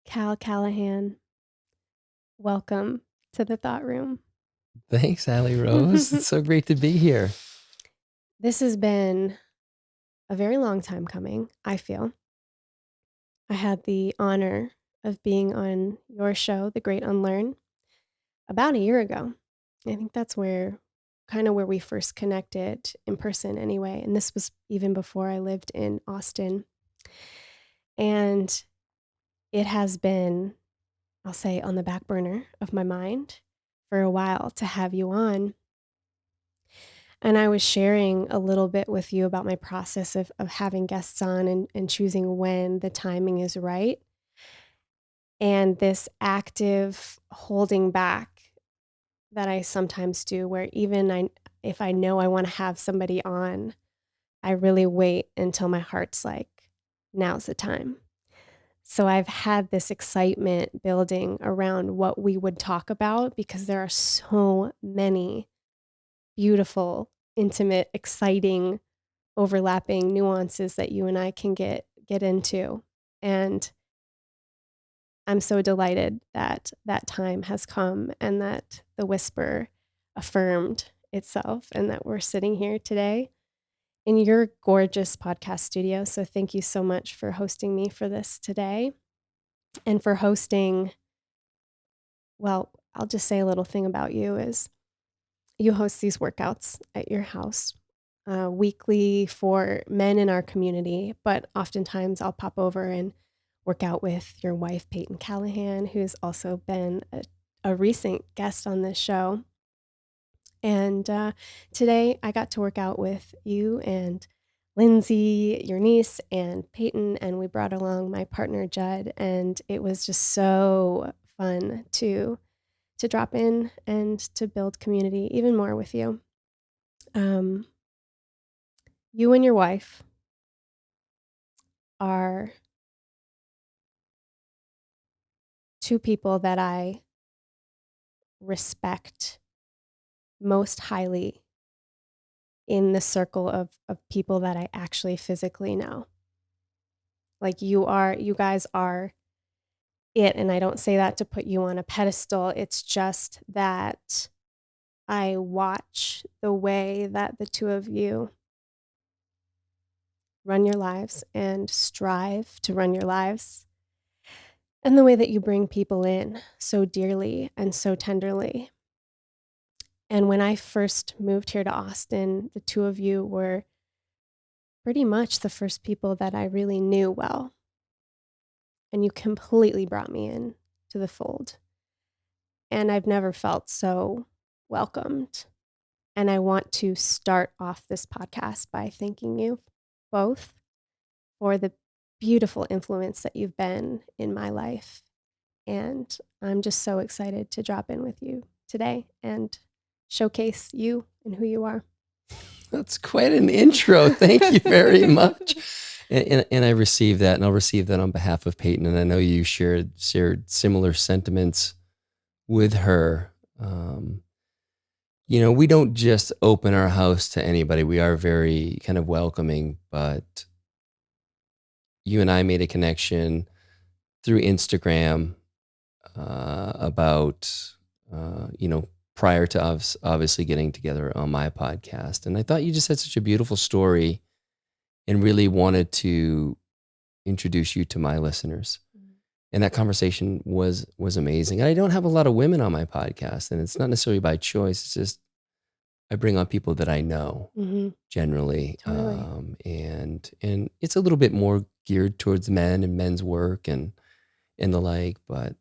Callahan, welcome to the Thought Room. Thanks, Allie Rose. It's so great to be here. This has been a very long time coming, I feel. I had the honor of being on your show, The Great Unlearn, about a year ago. I think that's where we first connected in person anyway. And this was even before I lived in Austin. And it has been, I'll say, on the back burner of my mind for a while to have you on. And I was sharing a little bit with you about my process of having guests on and choosing when the timing is right. And this active holding back that I sometimes do, where if I know I want to have somebody on, I really wait until my heart's like, now's the time. So I've had this excitement building around what we would talk about because there are so many beautiful, intimate, exciting, overlapping nuances that you and I can get into. And I'm so delighted that that time has come and that the whisper affirmed itself and that we're sitting here today in your gorgeous podcast studio. So thank you so much for hosting me for this today and for hosting. Well, I'll just say a little thing about you is you host these workouts at your house weekly for men in our community, but oftentimes I'll pop over and work out with your wife, Peyton Callahan, who's also been a recent guest on this show. And today I got to work out with you and Lindsay, your niece, and Peyton, and we brought along my partner, Judd, and it was just so fun to drop in and to build community even more with you. You and your wife are two people that I respect most highly in the circle of people that I actually physically know. Like you guys are it. And I don't say that to put you on a pedestal. It's just that I watch the way that the two of you run your lives and strive to run your lives. And the way that you bring people in so dearly and so tenderly. And when I first moved here to Austin, the two of you were pretty much the first people that I really knew well. And you completely brought me in to the fold. And I've never felt so welcomed. And I want to start off this podcast by thanking you both for the beautiful influence that you've been in my life. And I'm just so excited to drop in with you today and showcase you and who you are. That's quite an intro. Thank you very much. And I received that, and I'll receive that on behalf of Peyton. And I know you shared similar sentiments with her. We don't just open our house to anybody. We are very kind of welcoming, but you and I made a connection through Instagram about, prior to us obviously getting together on my podcast. And I thought you just had such a beautiful story and really wanted to introduce you to my listeners. And that conversation was amazing. And I don't have a lot of women on my podcast, and it's not necessarily by choice. It's just I bring on people that I know generally. Totally. And it's a little bit more geared towards men and men's work and the like. But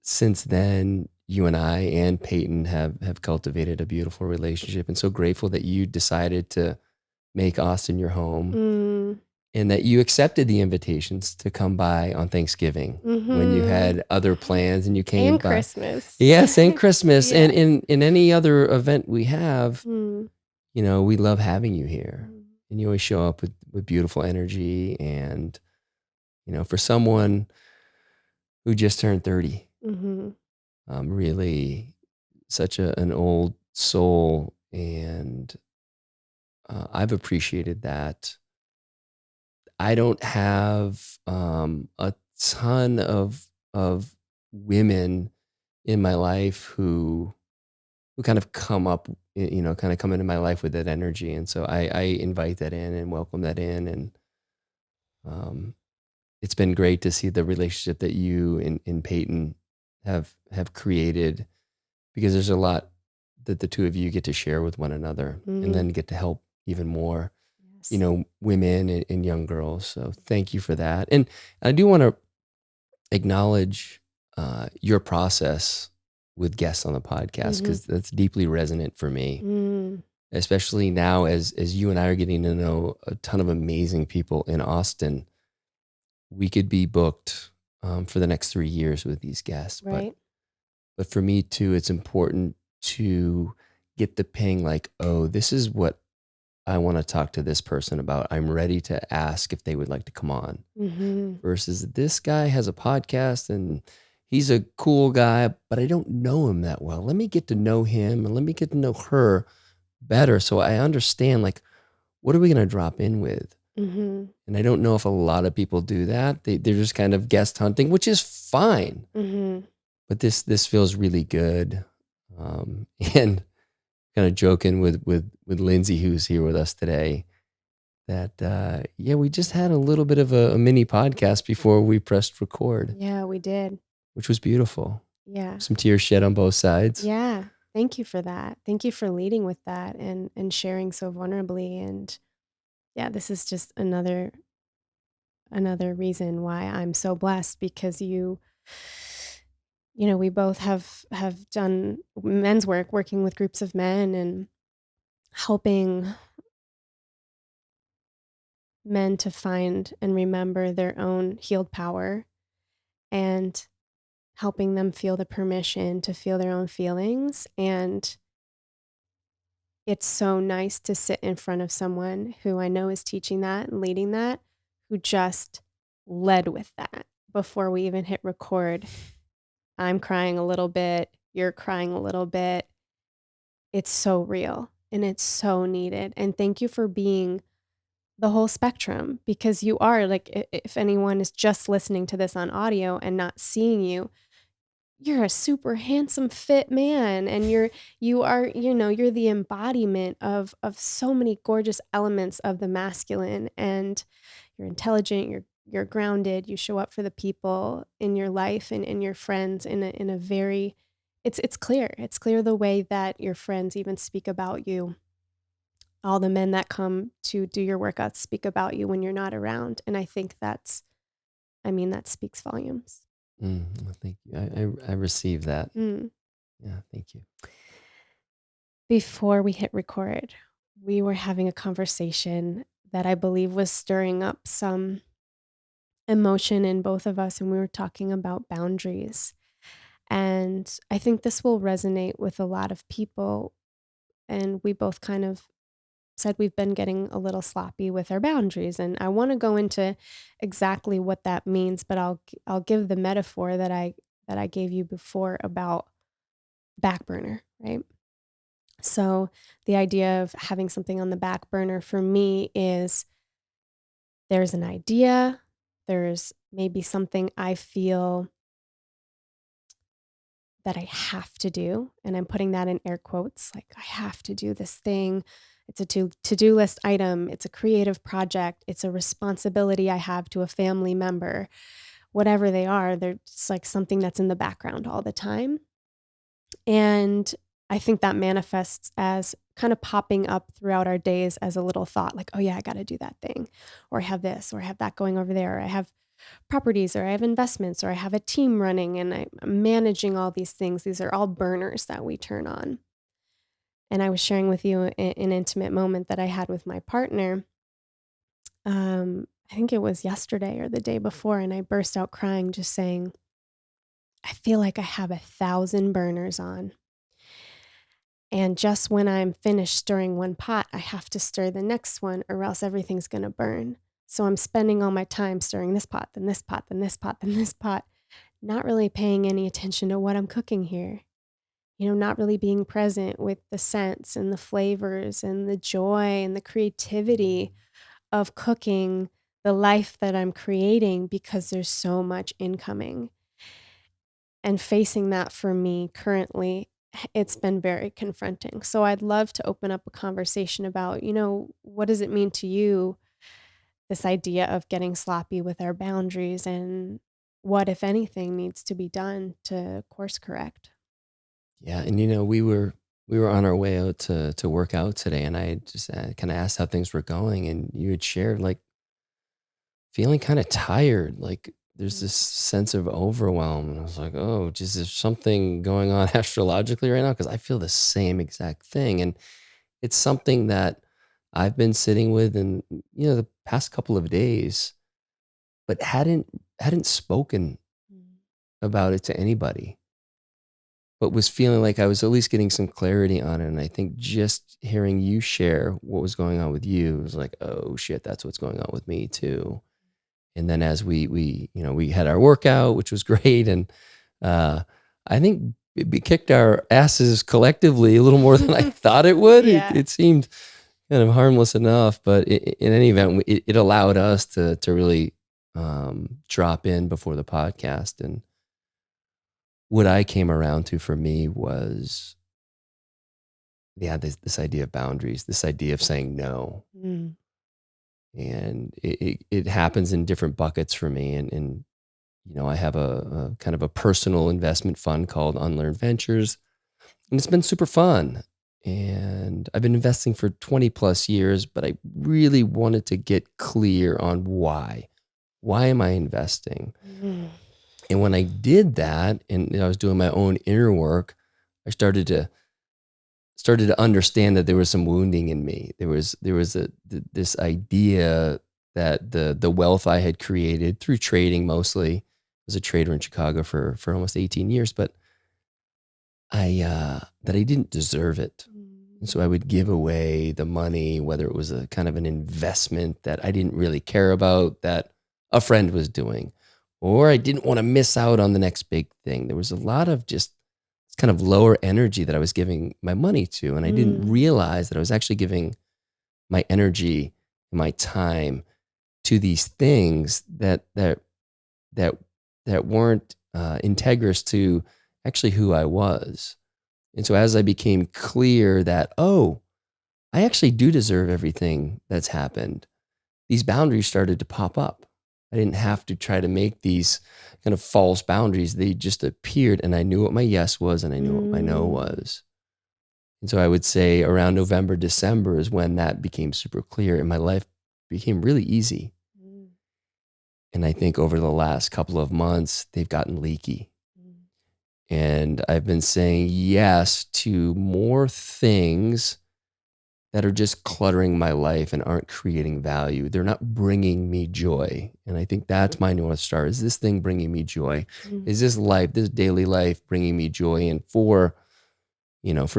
since then, you and I and Peyton have cultivated a beautiful relationship, and so grateful that you decided to make Austin your home and that you accepted the invitations to come by on Thanksgiving when you had other plans and you came and by. Christmas. Yes, and Christmas. Yeah. And in any other event we have, we love having you here. And you always show up with beautiful energy. And, for someone who just turned 30, really such an old soul. And I've appreciated that. I don't have a ton of women in my life who kind of come up, kind of come into my life with that energy. And so I invite that in and welcome that in. And um, it's been great to see the relationship that you and Peyton have created, because there's a lot that the two of you get to share with one another, and Mm, then get to help even more, yes. women and young girls. So thank you for that. And I do want to acknowledge your process with guests on the podcast, Mhm. because that's deeply resonant for me, Mm, especially now as you and I are getting to know a ton of amazing people in Austin. We could be booked for the next 3 years with these guests, but right? for me too, it's important to get the ping like, oh, this is what I want to talk to this person about. I'm ready to ask if they would like to come on. Mhm. Versus this guy has a podcast and he's a cool guy, but I don't know him that well. Let me get to know him and let me get to know her better so I understand, like, what are we going to drop in with? Mhm. And I don't know if a lot of people do that. They're just kind of guest hunting, which is fine. Mhm. But this feels really good. And kind of joking with Lindsay, who's here with us today, that yeah, we just had a little bit of a mini podcast before we pressed record, Yeah, we did. which was beautiful. Yeah. Some tears shed on both sides. Yeah. Thank you for that. Thank you for leading with that and sharing so vulnerably. And yeah, this is just another reason why I'm so blessed, because we both have done men's work, working with groups of men and helping men to find and remember their own healed power, and helping them feel the permission to feel their own feelings. And it's so nice to sit in front of someone who I know is teaching that and leading that, who just led with that before we even hit record. I'm crying a little bit, you're crying a little bit. It's so real and it's so needed. And thank you for being the whole spectrum, because you are like, if anyone is just listening to this on audio and not seeing you, you're a super handsome, fit man, and you are, you're the embodiment of so many gorgeous elements of the masculine, and you're intelligent, you're grounded, you show up for the people in your life and in your friends in a very it's clear. It's clear the way that your friends even speak about you. All the men that come to do your workouts speak about you when you're not around, and I think that speaks volumes. Well, thank you. I received that. Mm. Yeah, thank you. Before we hit record, we were having a conversation that I believe was stirring up some emotion in both of us, and we were talking about boundaries. And I think this will resonate with a lot of people. And we both kind of said we've been getting a little sloppy with our boundaries. And I want to go into exactly what that means, but I'll give the metaphor that I gave you before about back burner, right? So the idea of having something on the back burner for me is there's an idea, there's maybe something I feel that I have to do, and I'm putting that in air quotes, like I have to do this thing. It's a to-do list item, it's a creative project, it's a responsibility I have to a family member. Whatever they are, they're just like something that's in the background all the time. And I think that manifests as kind of popping up throughout our days as a little thought, like, oh yeah, I got to do that thing, or I have this, or I have that going over there, or I have properties, or I have investments, or I have a team running and I'm managing all these things. These are all burners that we turn on. And I was sharing with you an intimate moment that I had with my partner. I think it was yesterday or the day before, and I burst out crying, just saying, I feel like I have 1,000 burners on. And just when I'm finished stirring one pot, I have to stir the next one or else everything's going to burn. So I'm spending all my time stirring this pot, then this pot, then this pot, then this pot, not really paying any attention to what I'm cooking here. Not really being present with the scents and the flavors and the joy and the creativity of cooking the life that I'm creating because there's so much incoming. And facing that for me currently, it's been very confronting. So I'd love to open up a conversation about, what does it mean to you, this idea of getting sloppy with our boundaries, and what, if anything, needs to be done to course correct? Yeah, and we were on our way out to work out today, and I just kind of asked how things were going, and you had shared like feeling kind of tired, like there's Mm. this sense of overwhelm, and I was like, oh, just is something going on astrologically right now? Because I feel the same exact thing, and it's something that I've been sitting with in the past couple of days, but hadn't spoken Mm. about it to anybody, but was feeling like I was at least getting some clarity on it. And I think just hearing you share what was going on with you was like, oh shit, that's what's going on with me too. And then as we had our workout, which was great, and uh, I think it kicked our asses collectively a little more than I thought it would. It, Yeah. it seemed kind of harmless enough, but in any event, it allowed us to really drop in before the podcast. And what I came around to for me was, yeah, this idea of boundaries, this idea of saying no. Mm. And it happens in different buckets for me. And I have a kind of a personal investment fund called Unlearn Ventures, and it's been super fun. And I've been investing for 20 plus years, but I really wanted to get clear on why. Why am I investing? Mm. And when I did that, and I was doing my own inner work, I started to understand that there was some wounding in me. There was this idea that the wealth I had created through trading, mostly, I was a trader in Chicago for almost 18 years, but that I didn't deserve it. And Mm. so I would give away the money, whether it was a kind of an investment that I didn't really care about, that a friend was doing, or I didn't want to miss out on the next big thing. There was a lot of just kind of lower energy that I was giving my money to. And I didn't Mm. realize that I was actually giving my energy and my time to these things that that weren't integrous to actually who I was. And so as I became clear that, oh, I actually do deserve everything that's happened, these boundaries started to pop up. I didn't have to try to make these kind of false boundaries. They just appeared, and I knew what my yes was and I knew what my no Mm. was. And so I would say around November, December is when that became super clear and my life became really easy. Mm. And I think over the last couple of months, they've gotten leaky. Mm. And I've been saying yes to more things that are just cluttering my life and aren't creating value. They're not bringing me joy. And I think that's my North Star. Is this thing bringing me joy? Mm. Is this life, this daily life bringing me joy? And for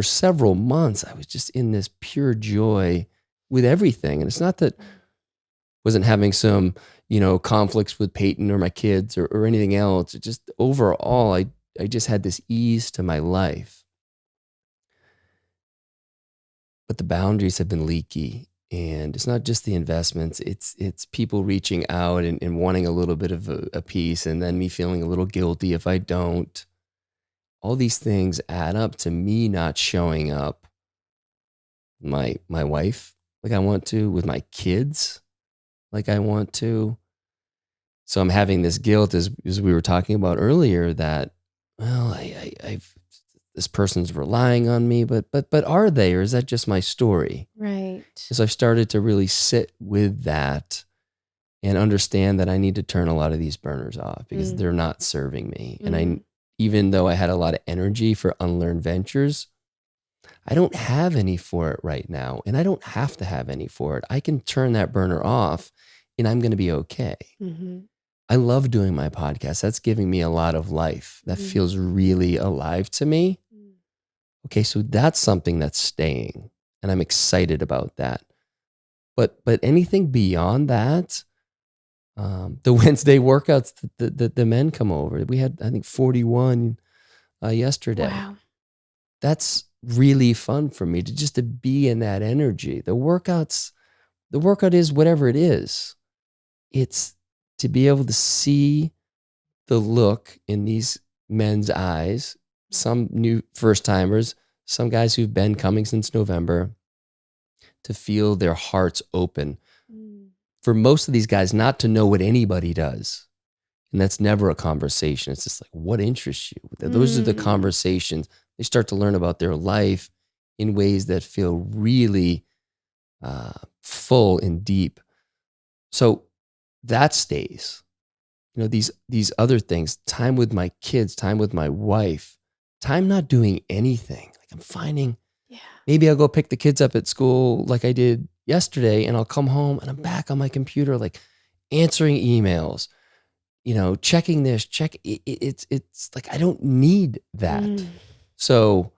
several months, I was just in this pure joy with everything. And it's not that I wasn't having some, conflicts with Peyton or my kids or anything else. It just overall, I just had this ease to my life. But the boundaries have been leaky. And it's not just the investments, it's people reaching out and wanting a little bit of a piece, and then me feeling a little guilty if I don't. All these things add up to me not showing up my wife like I want to, with my kids like I want to. So I'm having this guilt, as we were talking about earlier, that, well, I've this person's relying on me, but are they, or is that just my story? Right. As I've started to really sit with that and understand that I need to turn a lot of these burners off because Mm. they're not serving me. And Mm. even though I had a lot of energy for Unlearn Ventures, I don't have any for it right now, and I don't have to have any for it. I can turn that burner off and I'm going to be okay. Mhm. I love doing my podcast. That's giving me a lot of life. That Mm. feels really alive to me. Mm. Okay, so that's something that's staying, and I'm excited about that. But anything beyond that, the Wednesday workouts that the men come over. We had, I think, 41 yesterday. Wow. That's really fun for me to be in that energy. The workout is whatever it is. it's to be able to see the look in these men's eyes, some new first timers, some guys who've been coming since November, to feel their hearts open. For most of these guys, not to know what anybody does. And that's never a conversation. It's just like, what interests you? Those are the conversations. They start to learn about their life in ways that feel really full and deep. So that stays. You know, these other things, time with my kids, time with my wife, time not doing anything. Like I'm finding, maybe I'll go pick the kids up at school like I did yesterday, and I'll come home and I'm back on my computer, like answering emails, you know, checking this, it's like, I don't need that. So,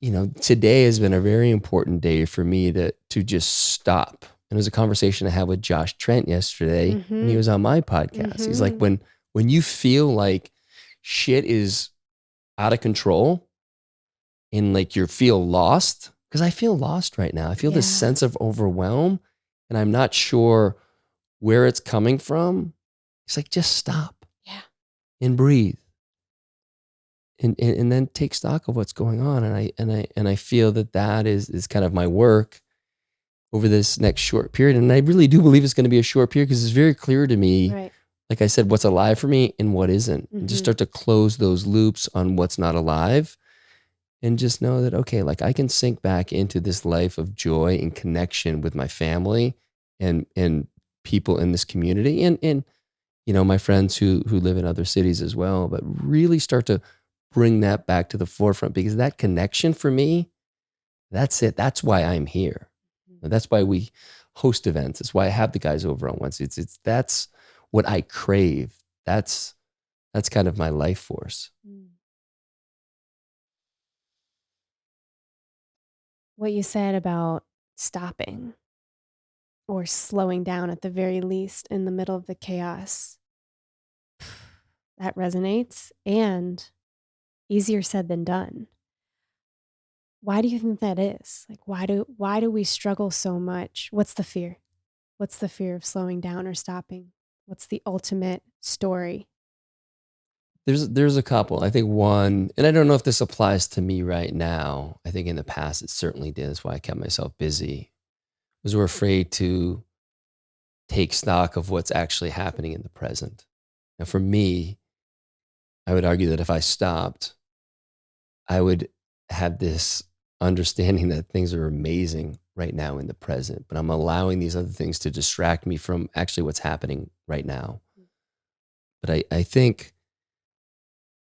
you know, today has been a very important day for me to just stop. And it was a conversation I had with Josh Trent yesterday when he was on my podcast. He's like, when you feel like shit is out of control and like you feel lost, because I feel lost right now. I feel this sense of overwhelm and I'm not sure where it's coming from. It's like, just stop and breathe. And then take stock of what's going on. And I feel that is kind of my work over this next short period. And I really do believe it's going to be a short period because it's very clear to me, like I said, what's alive for me and what isn't. And just start to close those loops on what's not alive and just know that, okay, like I can sink back into this life of joy and connection with my family and people in this community and you know, my friends who live in other cities as well, but really start to bring that back to the forefront because that connection for me, that's it. That's why I'm here. That's why we host events. That's why I have the guys over on Wednesday. That's what I crave. That's kind of my life force. What you said about stopping or slowing down at the very least in the middle of the chaos, that resonates and easier said than done. Why do you think that is? Like, why do we struggle so much? What's the fear? What's the fear of slowing down or stopping? What's the ultimate story? There's a couple. I think one, and I don't know if this applies to me right now. I think in the past it certainly did. That's why I kept myself busy. Was we're afraid to take stock of what's actually happening in the present. Now, for me, I would argue that if I stopped, I would have this understanding that things are amazing right now in the present, but I'm allowing these other things to distract me from actually what's happening right now. But I think,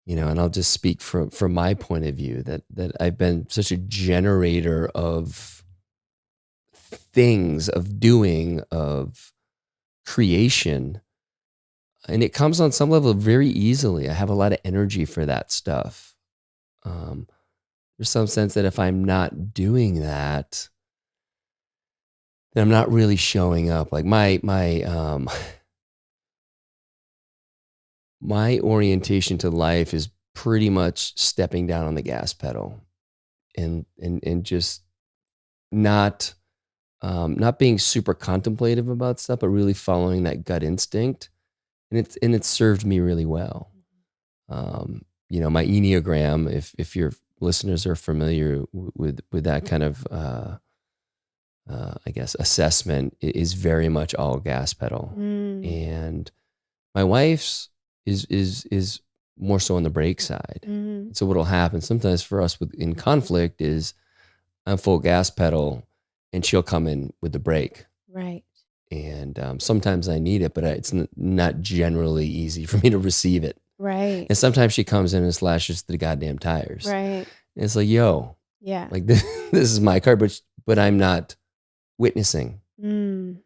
you know, and I'll just speak from my point of view that I've been such a generator of things, of doing, of creation. And it comes on some level very easily. I have a lot of energy for that stuff. There's some sense that if I'm not doing that, then I'm not really showing up. Like my orientation to life is pretty much stepping down on the gas pedal and just not being super contemplative about stuff, but really following that gut instinct. And it's served me really well. You know, my Enneagram, if your listeners are familiar with that kind of, I guess, assessment, is very much all gas pedal. And my wife's is more so on the brake side. So what'll happen sometimes for us in conflict is I'm full gas pedal and she'll come in with the brake. Right. And sometimes I need it, but it's not generally easy for me to receive it. Right. And sometimes she comes in and slashes the goddamn tires. Right. And it's like, yo, like this is my car, but I'm not witnessing. And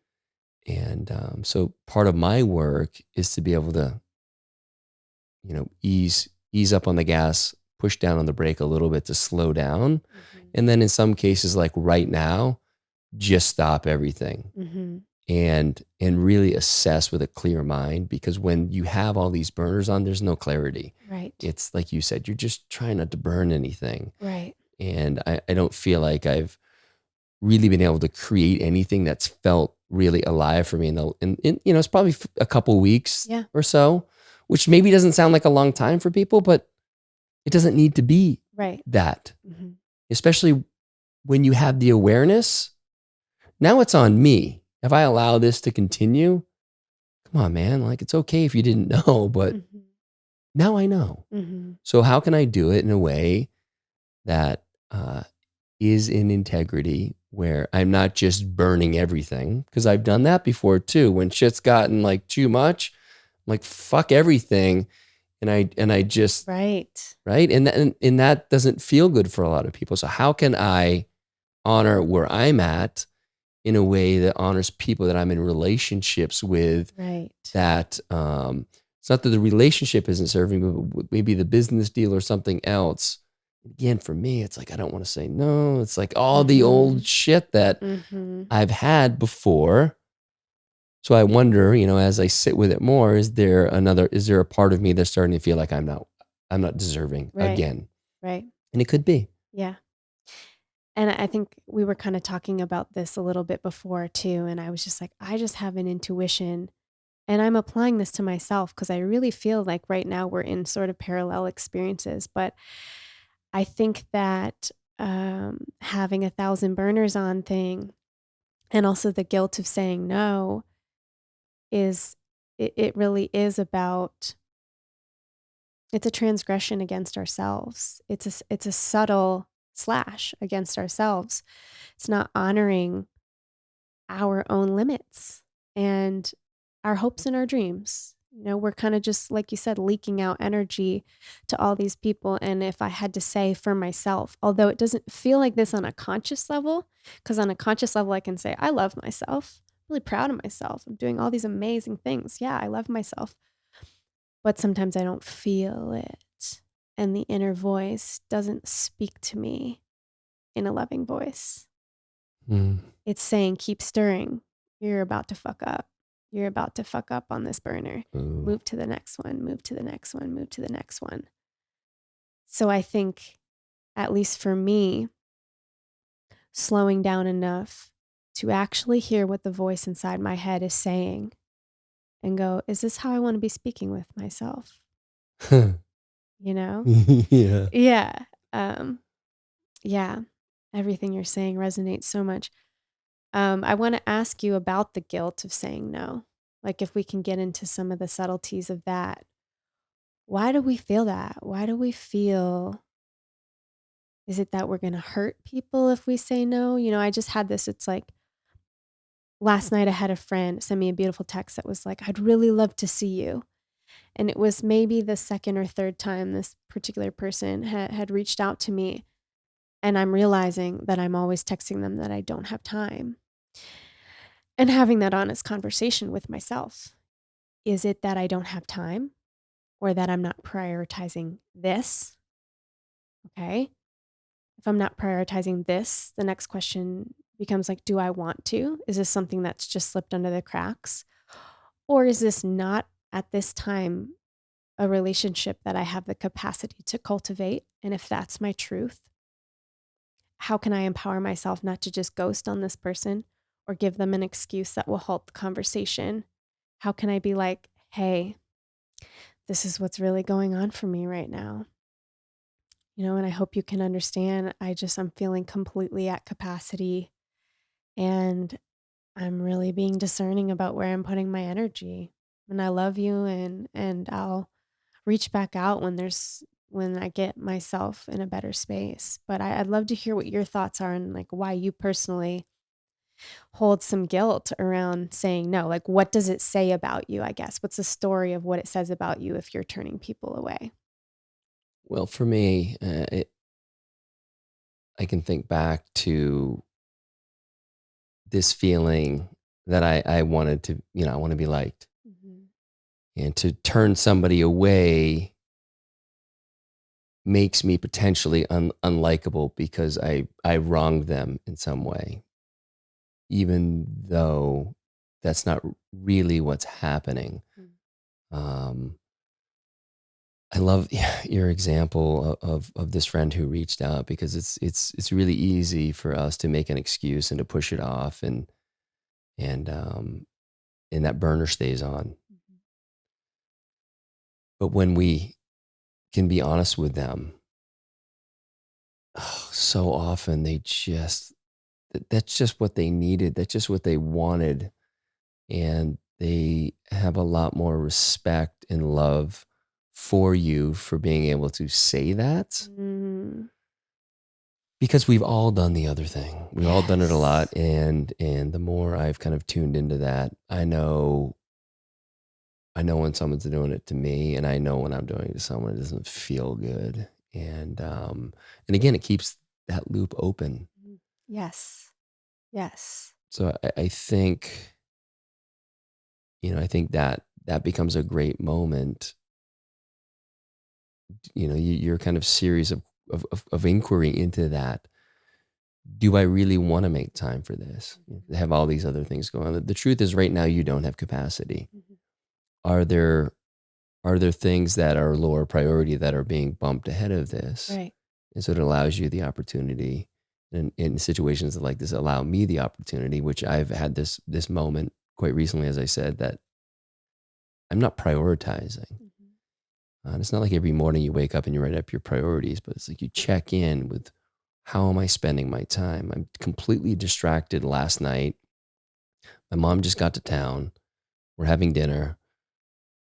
so part of my work is to be able to, you know, ease up on the gas, push down on the brake a little bit to slow down. And then in some cases, like right now, just stop everything and really assess with a clear mind, because when you have all these burners on, there's no clarity. Right. It's like you said, you're just trying not to burn anything. Right. And I don't feel like I've really been able to create anything that's felt really alive for me in it's probably a couple weeks Yeah. or so, which maybe doesn't sound like a long time for people, but it doesn't need to be Right. that, Mm-hmm. especially when you have the awareness. Now it's on me. If I allow this to continue, come on, man, like it's okay if you didn't know, but Mm-hmm. now I know. Mm-hmm. So how can I do it in a way that is in integrity, where I'm not just burning everything? Because I've done that before too. When shit's gotten like too much, I'm like fuck everything, and I just Right. right, and that doesn't feel good for a lot of people. So how can I honor where I'm at in a way that honors people that I'm in relationships with? Right. That it's not that the relationship isn't serving me, but maybe the business deal or something else. Again, for me, it's like I don't want to say no. It's like all the Mm-hmm. old shit that Mm-hmm. I've had before. So I wonder, as I sit with it more, is there a part of me that's starting to feel like I'm not deserving Right. again? Right. And it could be. Yeah. And I think we were kind of talking about this a little bit before too. And I was just like, I just have an intuition. And I'm applying this to myself because I really feel like right now we're in sort of parallel experiences. But I think that having 1,000 burners on thing and also the guilt of saying no is, it really is about, it's a transgression against ourselves. It's a subtle slash against ourselves. It's not honoring our own limits and our hopes and our dreams. We're kind of just, like you said, leaking out energy to all these people. And if I had to say for myself, although it doesn't feel like this on a conscious level, because on a conscious level, I can say, I love myself, I'm really proud of myself. I'm doing all these amazing things. Yeah, I love myself. But sometimes I don't feel it. And the inner voice doesn't speak to me in a loving voice. Mm. It's saying, keep stirring. You're about to fuck up. You're about to fuck up on this burner. Ooh. Move to the next one, move to the next one, move to the next one. So I think, at least for me, slowing down enough to actually hear what the voice inside my head is saying and go, is this how I want to be speaking with myself? You know? Yeah. Yeah. Um, yeah. Everything you're saying resonates so much. I want to ask you about the guilt of saying no. Like, if we can get into some of the subtleties of that. Why do we feel that? Why do we feel, is it that we're going to hurt people if we say no? I just had this. It's like last night I had a friend send me a beautiful text that was like, I'd really love to see you. And it was maybe the second or third time this particular person had reached out to me. And I'm realizing that I'm always texting them that I don't have time. And having that honest conversation with myself. Is it that I don't have time or that I'm not prioritizing this? Okay. If I'm not prioritizing this, the next question becomes like, do I want to? Is this something that's just slipped under the cracks? Or is this not at this time a relationship that I have the capacity to cultivate? And if that's my truth, how can I empower myself not to just ghost on this person or give them an excuse that will halt the conversation? How can I be like, hey, this is what's really going on for me right now? And I hope you can understand. I'm feeling completely at capacity and I'm really being discerning about where I'm putting my energy. And I love you and I'll reach back out when I get myself in a better space. But I'd love to hear what your thoughts are and like why you personally hold some guilt around saying no. Like, what does it say about you, I guess? What's the story of what it says about you if you're turning people away? Well, for me, I can think back to this feeling that I wanted to, I want to be liked. Mhm. And to turn somebody away makes me potentially unlikable because I wronged them in some way, even though that's not really what's happening. Mm. Um, I love your example of this friend who reached out, because it's really easy for us to make an excuse and to push it off, and that burner stays on. Mhm. But when we can be honest with them, oh, so often that's just what they needed. That's just what they wanted. And they have a lot more respect and love for you for being able to say that, Mm. because we've all done the other thing. We've all done it a lot. Yes. And the more I've kind of tuned into that, I know when someone's doing it to me, and I know when I'm doing it to someone, it doesn't feel good. And again, it keeps that loop open. Mm. Yes. Yes. So I think, I think that becomes a great moment. Your kind of series of inquiry into that. Do I really want to make time for this? Mhm. Have all these other things going on. The truth is, right now, you don't have capacity. Mhm. Are there things that are lower priority that are being bumped ahead of this? Right. And so it allows you the opportunity, and in situations like this, allow me the opportunity, which I've had this moment quite recently, as I said, that I'm not prioritizing. Mhm. And it's not like every morning you wake up and you write up your priorities, but it's like you check in with, how am I spending my time? I'm completely distracted last night. My mom just got to town. We're having dinner.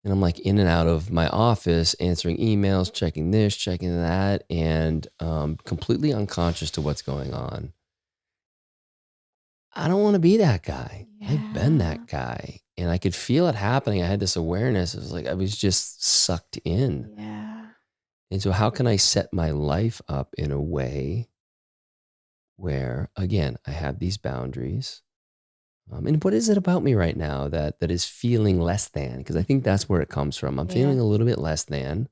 And I'm like in and out of my office, answering emails, checking this, checking that, and completely unconscious to what's going on. I don't want to be that guy. I've been that Yeah. guy. And I could feel it happening. I had this awareness. It was like I was just sucked in. Yeah. And so, how can I set my life up in a way where, again, I have these boundaries? And what is it about me right now that is feeling less than? Because I think Mhm. that's where it comes from. I'm feeling Yeah. a little bit less than,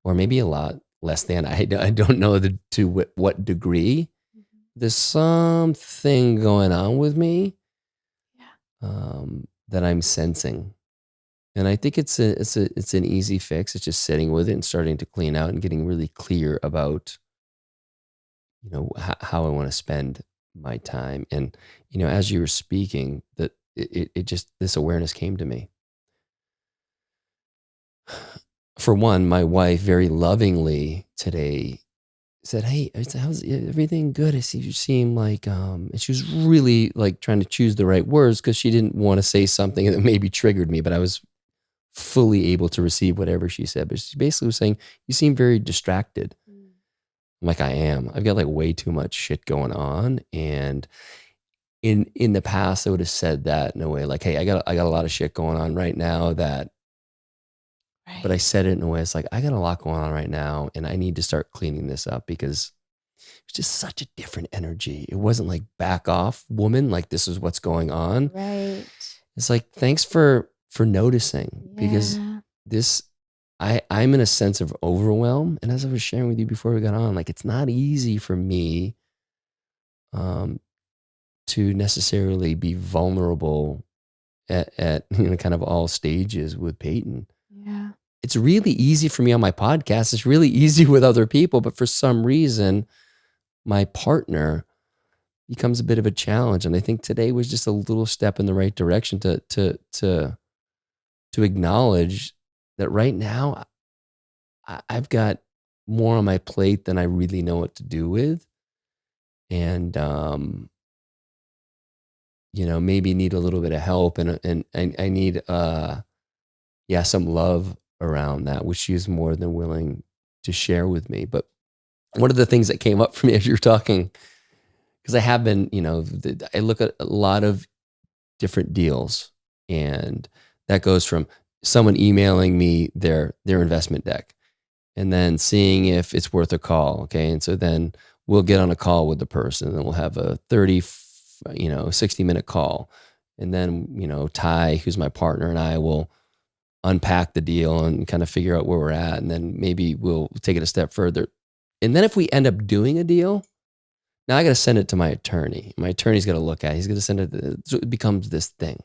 or maybe a lot less than. I don't know to what degree. Mhm. There's something going on with me, Yeah. that I'm sensing. And I think it's an easy fix. It's just sitting with it and starting to clean out and getting really clear about, how I want to spend my time. And as you were speaking, that it just, this awareness came to me. For one, my wife very lovingly today said, "Hey, I said, how's everything good? I see you seem like," and she was really like trying to choose the right words because she didn't want to say something that maybe triggered me, but I was fully able to receive whatever she said. But she basically was saying, "You seem very distracted." Mm. I'm like, I am. I've got like way too much shit going on. And in the past, I would have said that in a way like, "Hey, I got a lot of shit going on right now that," but I Right. said it in a way, it's like, I got a lot going on right now and I need to start cleaning this up, because it's just such a different energy. It wasn't like, back off, woman, like this is what's going on. Right. It's like, thanks for noticing, because Yeah. this I'm in a sense of overwhelm. And as I was sharing with you before we got on, like it's not easy for me um to necessarily be vulnerable at kind of all stages with Peyton. Yeah. It's really easy for me on my podcast. It's really easy with other people, but for some reason, my partner becomes a bit of a challenge. And I think today was just a little step in the right direction to acknowledge that right now I've got more on my plate than I really know what to do with. And maybe need a little bit of help, and I need yeah, some love around that, which she is more than willing to share with me. But one of the things that came up for me as you're talking, because I have been, I look at a lot of different deals, and that goes from someone emailing me their investment deck, and then seeing if it's worth a call. Okay. And so then we'll get on a call with the person, and then we'll have a 60-minute call. And then, Ty, who's my partner, and I will unpack the deal and kind of figure out where we're at. And then maybe we'll take it a step further. And then if we end up doing a deal, now I got to send it to my attorney. My attorney's got to look at it. He's going to send it. So it becomes this thing.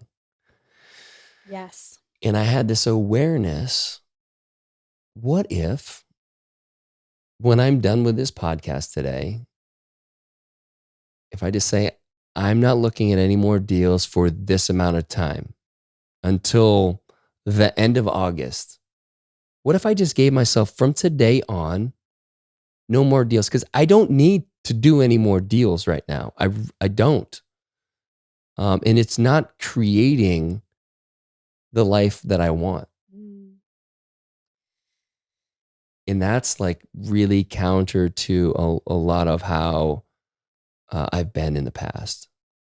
Yes. And I had this awareness. What if, when I'm done with this podcast today, if I just say, I'm not looking at any more deals for this amount of time until the end of August. What if I just gave myself from today on no more deals? Because I don't need to do any more deals right now. I don't. And it's not creating the life that I want. Mm. And that's like really counter to a lot of how I've been in the past.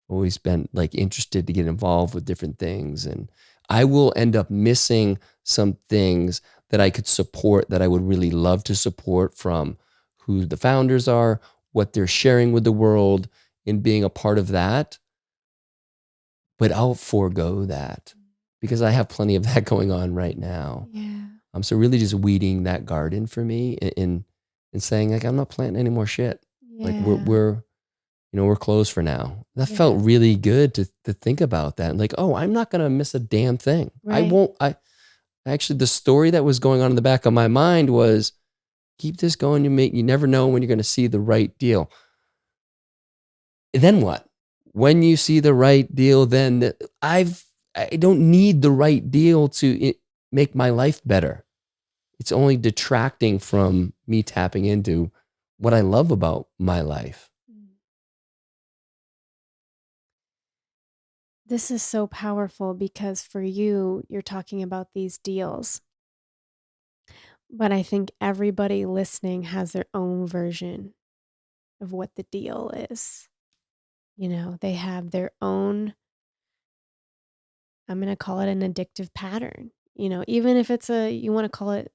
Always been like interested to get involved with different things. And I will end up missing some things that I could support, that I would really love to support, from who the founders are, what they're sharing with the world, and being a part of that. But I'll forego that because I have plenty of that going on right now. Yeah. So really just weeding that garden for me, and saying like, I'm not planting any more shit. Like Yeah. we're closed for now. That Yeah. felt really good to think about that. Like, oh, I'm not going to miss a damn thing. I Right. won't. I actually, the story that was going on in the back of my mind was, keep this going. You never know when you're going to see the right deal. Then what? When you see the right deal, then I don't need the right deal to make my life better. It's only detracting from me tapping into what I love about my life. This is so powerful because for you, you're talking about these deals. But I think everybody listening has their own version of what the deal is. You know, they have their own, I'm going to call it an addictive pattern. You know, even if it's you want to call it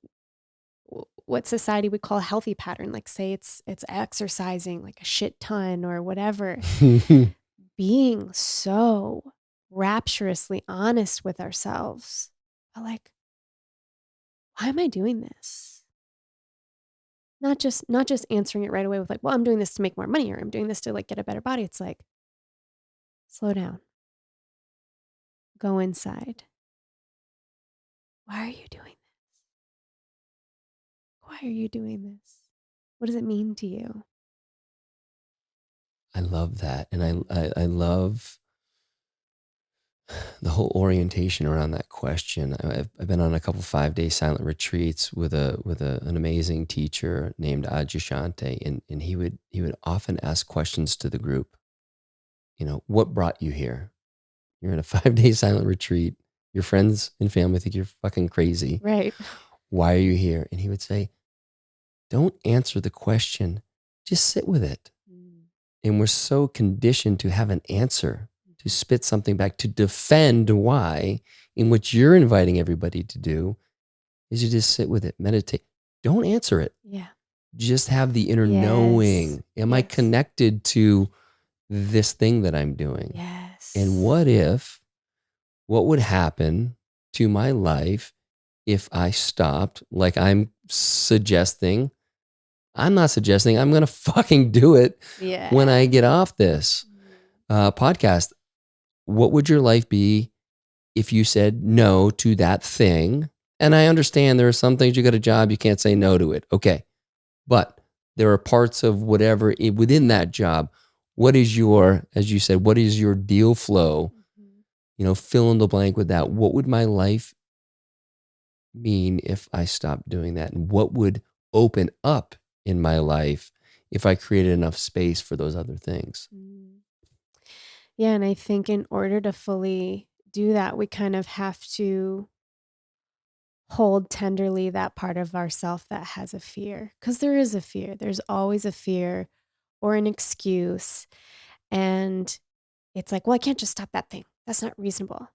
what society would call a healthy pattern, like say it's exercising like a shit ton or whatever. Being so rapturously honest with ourselves. But like, why am I doing this? Not just answering it right away with like, well, I'm doing this to make more money or I'm doing this to like get a better body. It's like, slow down. Go inside. Why are you doing this? Why are you doing this? What does it mean to you? I love that. And I love the whole orientation around that question. I've been on a couple 5-day silent retreats with an amazing teacher named Ajishante, and he would often ask questions to the group. What brought you here? You're in a 5-day silent retreat. Your friends and family think you're fucking crazy. Right. Why are you here? And he would say, don't answer the question. Just sit with it. And we're so conditioned to have an answer, to spit something back, to defend why. In what you're inviting everybody to do is you just sit with it, meditate. Don't answer it. Yeah. Just have the inner Yes. knowing. Am I Yes. connected to this thing that I'm doing? Yes. And what would happen to my life if I stopped, like I'm suggesting? I'm not suggesting, I'm going to fucking do it Yeah. when I get off this podcast. What would your life be if you said no to that thing? And I understand there are some things, you got a job, you can't say no to it. Okay. But there are parts of whatever within that job. What is as you said, what is your deal flow? Fill in the blank with that. What would my life mean if I stopped doing that? And what would open up in my life if I created enough space for those other things? Yeah, and I think in order to fully do that, we kind of have to hold tenderly that part of ourself that has a fear. Because there is a fear. There's always a fear or an excuse. And it's like, well, I can't just stop that thing. That's not reasonable.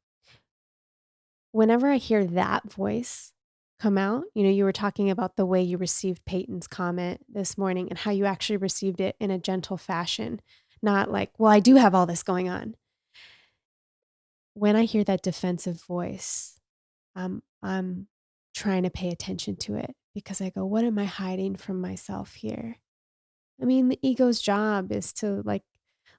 Whenever I hear that voice come out, you were talking about the way you received Peyton's comment this morning and how you actually received it in a gentle fashion, not like, well, I do have all this going on. When I hear that defensive voice, I'm trying to pay attention to it because I go, what am I hiding from myself here? I mean, the ego's job is to like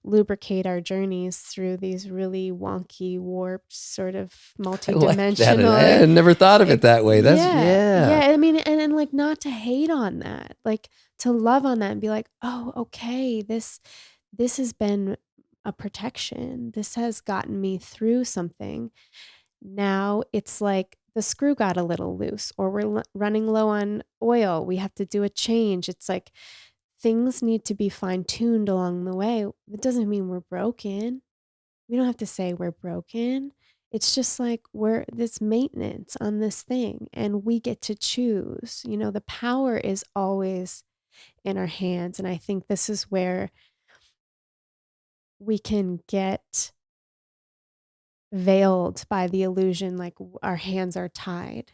lubricate our journeys through these really wonky, warped, sort of I like that. I multidimensional. had never thought of it that way. That's, Yeah, yeah. yeah. I mean, and like not to hate on that, like to love on that and be like, oh, okay, this has been a protection. This has gotten me through something. Now it's like the screw got a little loose, or we're running low on oil. We have to do a change. It's like things need to be fine tuned along the way. It doesn't mean we're broken. We don't have to say we're broken. It's just like we're this maintenance on this thing and we get to choose. The power is always in our hands. And I think this is where we can get veiled by the illusion like our hands are tied.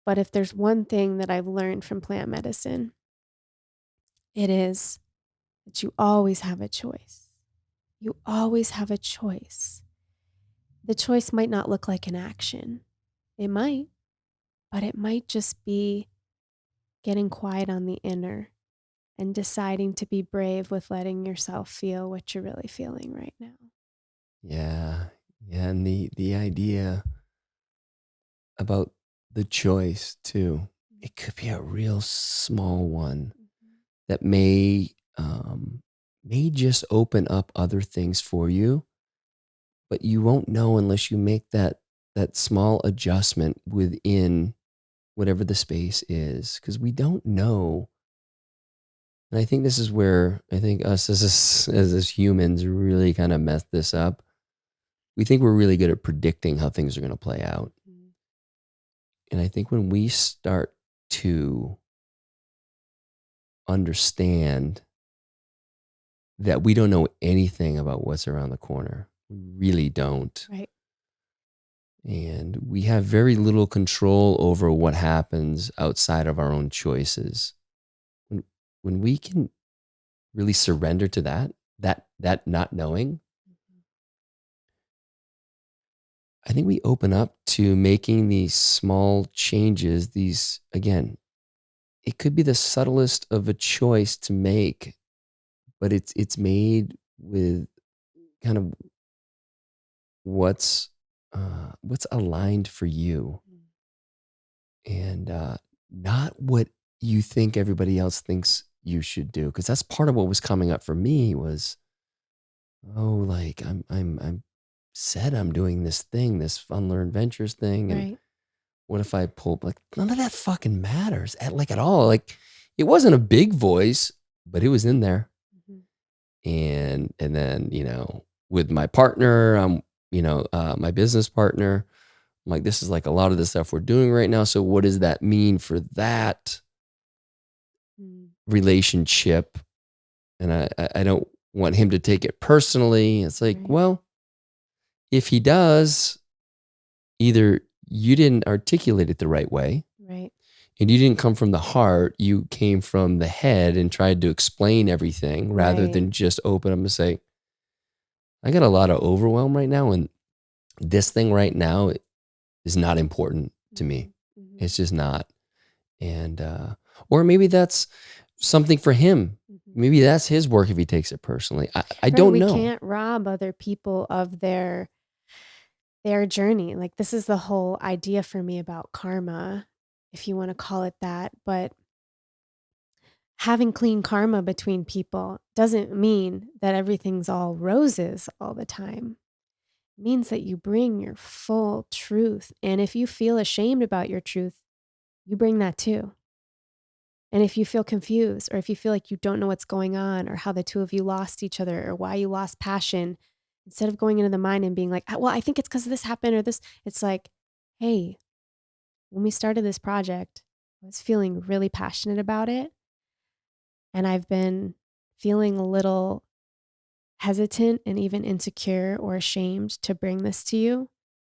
But if there's one thing that I've learned from plant medicine, it is that you always have a choice. You always have a choice. The choice might not look like an action. It might, but it might just be getting quiet on the inner and deciding to be brave with letting yourself feel what you're really feeling right now. Yeah. Yeah. And the idea about the choice too, it could be a real small one that may just open up other things for you, but you won't know unless you make that small adjustment within whatever the space is, because we don't know. And I think this is where I think us as humans really kind of mess this up. We think we're really good at predicting how things are going to play out. Mhm. And I think when we start to understand that we don't know anything about what's around the corner, we really don't. Right. And we have very little control over what happens outside of our own choices. When, when we can really surrender to that not knowing, I think we open up to making these small changes. These, again, it could be the subtlest of a choice to make, but it's made with kind of what's aligned for you, and not what you think everybody else thinks you should do. Because that's part of what was coming up for me was, oh, like I'm said I'm doing this thing, this Unlearn Ventures thing, and Right. what if I pull, like, none of that fucking matters at all. Like, it wasn't a big voice, but it was in there. Mhm. And then, with my partner, my business partner, I'm like, this is like a lot of the stuff we're doing right now. So what does that mean for that Mm. relationship? And I don't want him to take it personally. It's like, Right. well, if he does, either you didn't articulate it the right way, Right. and you didn't come from the heart, you came from the head and tried to explain everything rather Right. than just open up and say, I got a lot of overwhelm right now, and this thing right now is not important to me. Mhm. Mhm. It's just not. And or maybe that's something for him. Mhm. Maybe that's his work if he takes it personally. I Right. don't We know. can't rob other people of their journey. Like this is the whole idea for me about karma, if you want to call it that. But having clean karma between people doesn't mean that everything's all roses all the time. It means that you bring your full truth. And if you feel ashamed about your truth, you bring that too. And if you feel confused, or if you feel like you don't know what's going on, or how the two of you lost each other, or why you lost passion, instead of going into the mind and being like, well, I think it's because this happened or this, it's like, hey, when we started this project, I was feeling really passionate about it. And I've been feeling a little hesitant and even insecure or ashamed to bring this to you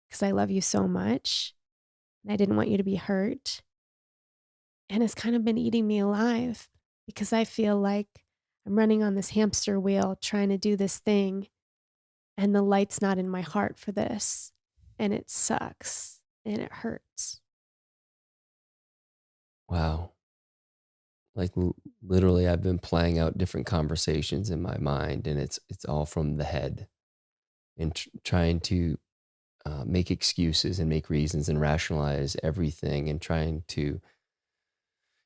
because I love you so much and I didn't want you to be hurt. And it's kind of been eating me alive because I feel like I'm running on this hamster wheel trying to do this thing and the light's not in my heart for this. And it sucks and it hurts. Wow. Like literally, I've been playing out different conversations in my mind, and it's all from the head, and trying to make excuses and make reasons and rationalize everything, and trying to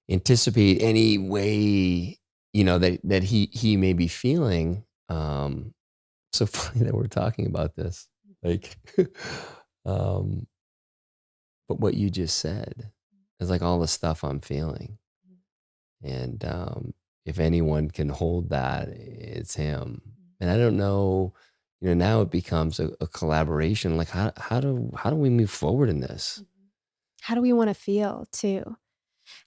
anticipate any way that he may be feeling so funny that we're talking about this. Like, um, but what you just said is like all the stuff I'm feeling. And if anyone can hold that, it's him. And I don't know, now it becomes a collaboration. Like how do we move forward in this? How do we want to feel too?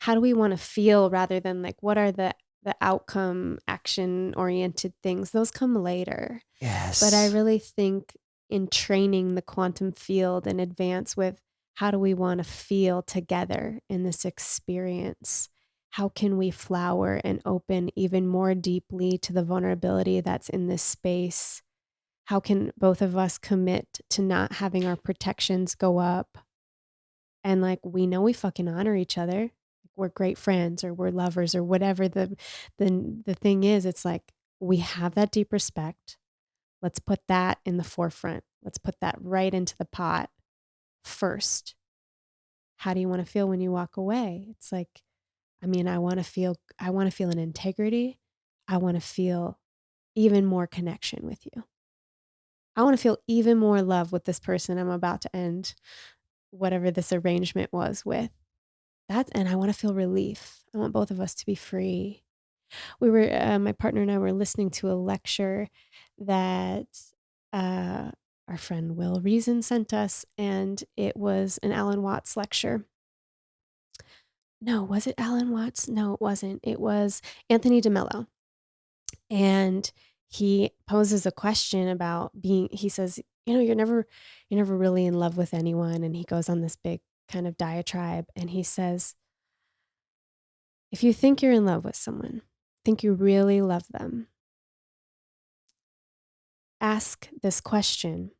How do we want to feel rather than like what are the outcome action oriented things? Those come later. But I Yes. really think in training the quantum field in advance with how do we want to feel together in this experience? How can we flower and open even more deeply to the vulnerability that's in this space? How can both of us commit to not having our protections go up? And like we know we fucking honor each other. We're great friends or we're lovers or whatever the thing is. It's like we have that deep respect. Let's put that in the forefront. Let's put that right into the pot first. How do you want to feel when you walk away? It's like, I mean, I want to feel an integrity. I want to feel even more connection with you. I want to feel even more love with this person I'm about to end whatever this arrangement was with. And I want to feel relief. I want both of us to be free. My partner and I were listening to a lecture that uh, our friend Will Reason sent us, and it was an Alan Watts lecture. No, was it Alan Watts? No, it wasn't. It was Anthony DeMello. And he poses a question about he says, you're never really in love with anyone. And he goes on this big kind of diatribe and he says, if you think you're in love with someone, think you really love them, ask this question.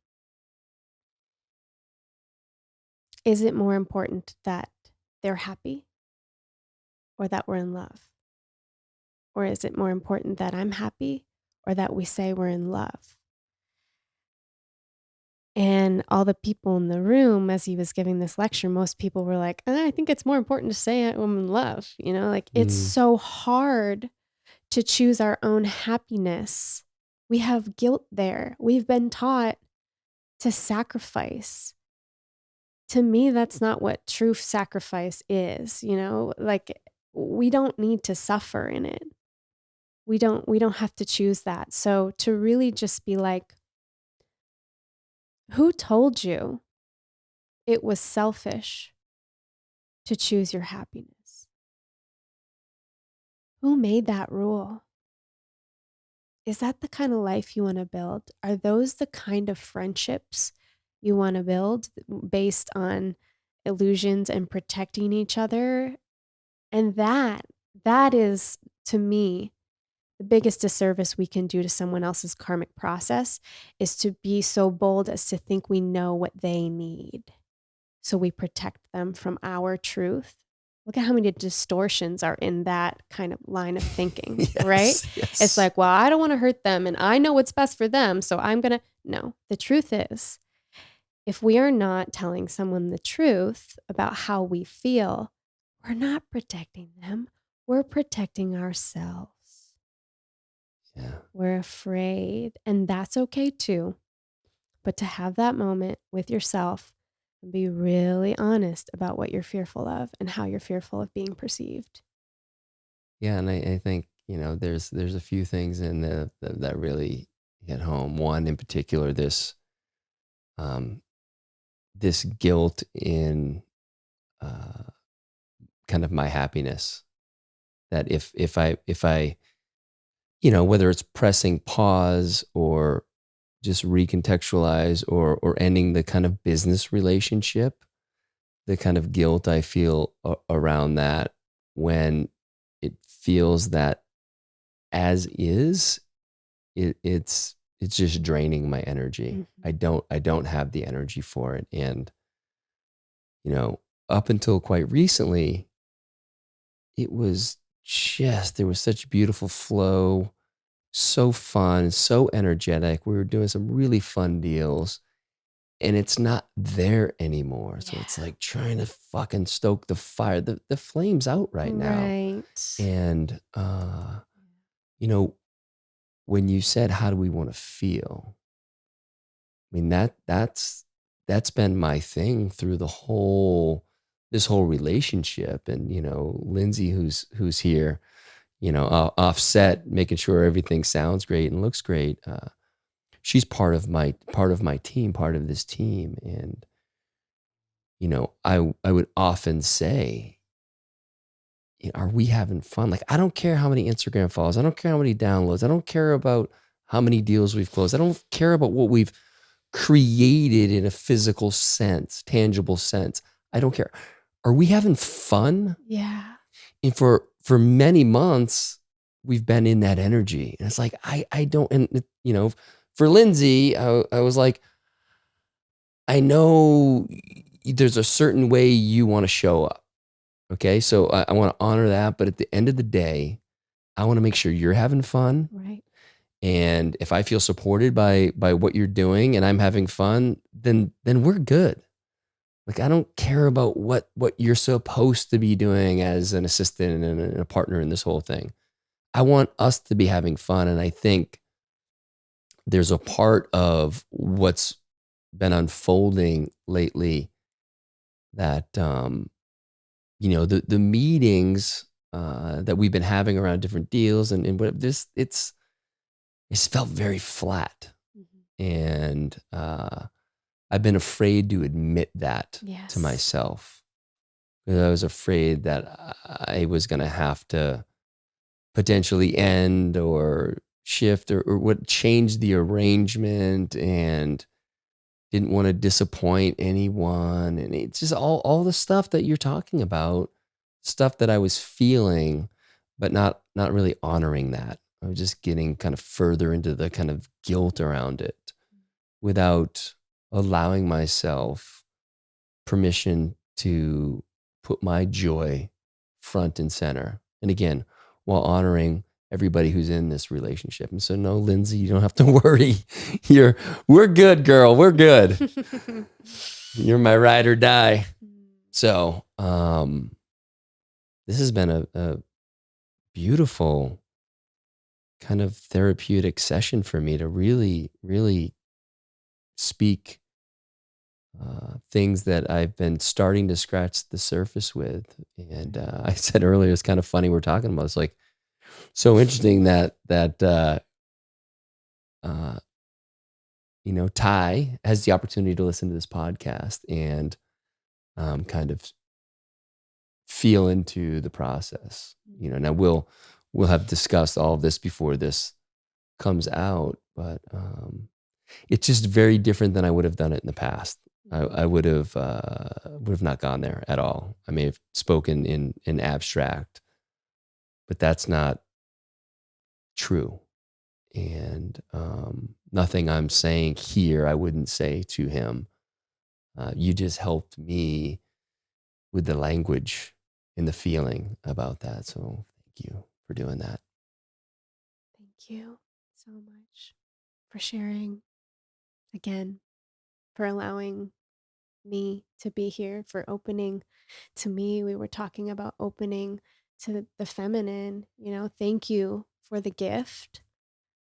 Is it more important that they're happy or that we're in love? Or is it more important that I'm happy or that we say we're in love? And all the people in the room, as he was giving this lecture, most people were like, I think it's more important to say I'm in love. Like it's Mm, so hard to choose our own happiness. We have guilt there. We've been taught to sacrifice. To me, that's not what true sacrifice is, like we don't need to suffer in it. We don't have to choose that. So to really just be like, who told you it was selfish to choose your happiness? Who made that rule? Is that the kind of life you want to build? Are those the kind of friendships you want to build based on illusions and protecting each other? And that is, to me, the biggest disservice we can do to someone else's karmic process is to be so bold as to think we know what they need. So we protect them from our truth. Look at how many distortions are in that kind of line of thinking, right? yes, It's yes. like, well, I don't want to hurt them and I know what's best for them. So I'm going to. No, the truth is, if we are not telling someone the truth about how we feel, we're not protecting them. We're protecting ourselves. Yeah. We're afraid. And that's okay too. But to have that moment with yourself and be really honest about what you're fearful of and how you're fearful of being perceived. Yeah. And I think, there's a few things in that really hit home. One in particular, um, this guilt in uh, kind of my happiness. That if I whether it's pressing pause or just recontextualize or ending the kind of business relationship, the kind of guilt I feel around that when it feels that as is, it's just draining my energy. Mhm. I don't have the energy for it. And, you know, up until quite recently, it was just there was such beautiful flow, so fun, so energetic. We were doing some really fun deals and it's not there anymore. So it's Yeah. like trying to fucking stoke the fire. The flame's out right now. Right. And you know, when you said how do we want to feel? I mean, that's been my thing through this whole relationship. And, Lindsay, who's here, offset, making sure everything sounds great and looks great. She's part of my team, part of this team. And, I would often say, are we having fun? Like, I don't care how many Instagram follows. I don't care how many downloads. I don't care about how many deals we've closed. I don't care about what we've created in a physical sense, tangible sense. I don't care. Are we having fun? Yeah. And for many months, we've been in that energy. And it's like, I don't, and for Lindsay, I was like, I know there's a certain way you want to show up. Okay. So I want to honor that. But at the end of the day, I want to make sure you're having fun. Right. And if I feel supported by what you're doing and I'm having fun, then we're good. Like, I don't care about what you're supposed to be doing as an assistant and a partner in this whole thing. I want us to be having fun. And I think there's a part of what's been unfolding lately that the meetings that we've been having around different deals and what this it's felt very flat. Mm-hmm. And I've been afraid to admit that to Yes. myself, because I was afraid that I was going to have to potentially end or shift or what change the arrangement, and didn't want to disappoint anyone. And it's just all the stuff that you're talking about, stuff that I was feeling, but not really honoring that. I was just getting kind of further into the kind of guilt around it without allowing myself permission to put my joy front and center. And again, while honoring everybody who's in this relationship. And so, no, Lindsay, you don't have to worry. We're good, girl. We're good. You're my ride or die. So, this has been a beautiful kind of therapeutic session for me to really, really speak things that I've been starting to scratch the surface with. And I said earlier, it's kind of funny we're talking about. It's like so interesting that uh, Ty has the opportunity to listen to this podcast and kind of feel into the process. Now we'll have discussed all of this before this comes out, but it's just very different than I would have done it in the past. I would have not gone there at all. I may have spoken in abstract, but that's not true. And nothing I'm saying here I wouldn't say to him. You just helped me with the language and the feeling about that. So thank you for doing that. Thank you so much for sharing again, for allowing me to be here, for opening to me. We were talking about opening to the feminine. Thank you for the gift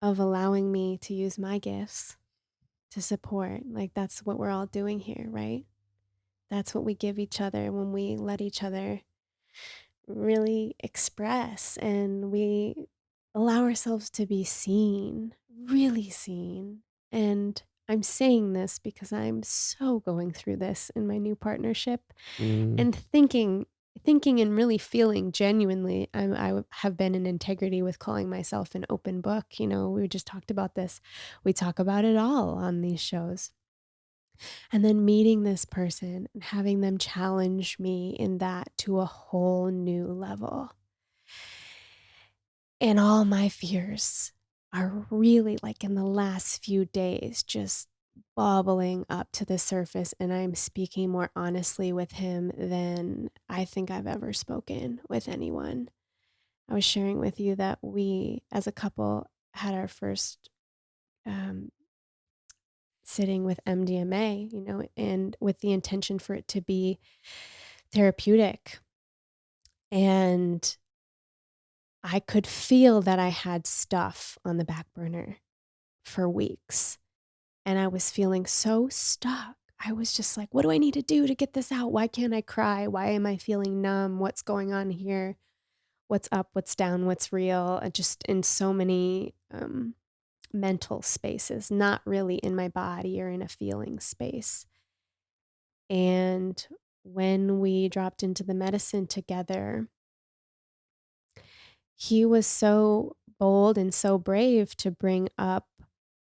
of allowing me to use my gifts to support. Like, that's what we're all doing here, right? That's what we give each other when we let each other really express and we allow ourselves to be seen, really seen. And I'm saying this because I'm so going through this in my new partnership Mm, and thinking and really feeling genuinely. I have been in integrity with calling myself an open book. We just talked about this. We talk about it all on these shows. And then meeting this person and having them challenge me in that to a whole new level. And all my fears are really, like, in the last few days, just bubbling up to the surface. And I'm speaking more honestly with him than I think I've ever spoken with anyone. I was sharing with you that we, as a couple, had our first um, sitting with MDMA, and with the intention for it to be therapeutic. And I could feel that I had stuff on the back burner for weeks. and I was feeling so stuck. I was just like, what do I need to do to get this out? Why can't I cry? Why am I feeling numb? What's going on here? What's up? What's down? What's real? Just in so many mental spaces, not really in my body or in a feeling space. And when we dropped into the medicine together, he was so bold and so brave to bring up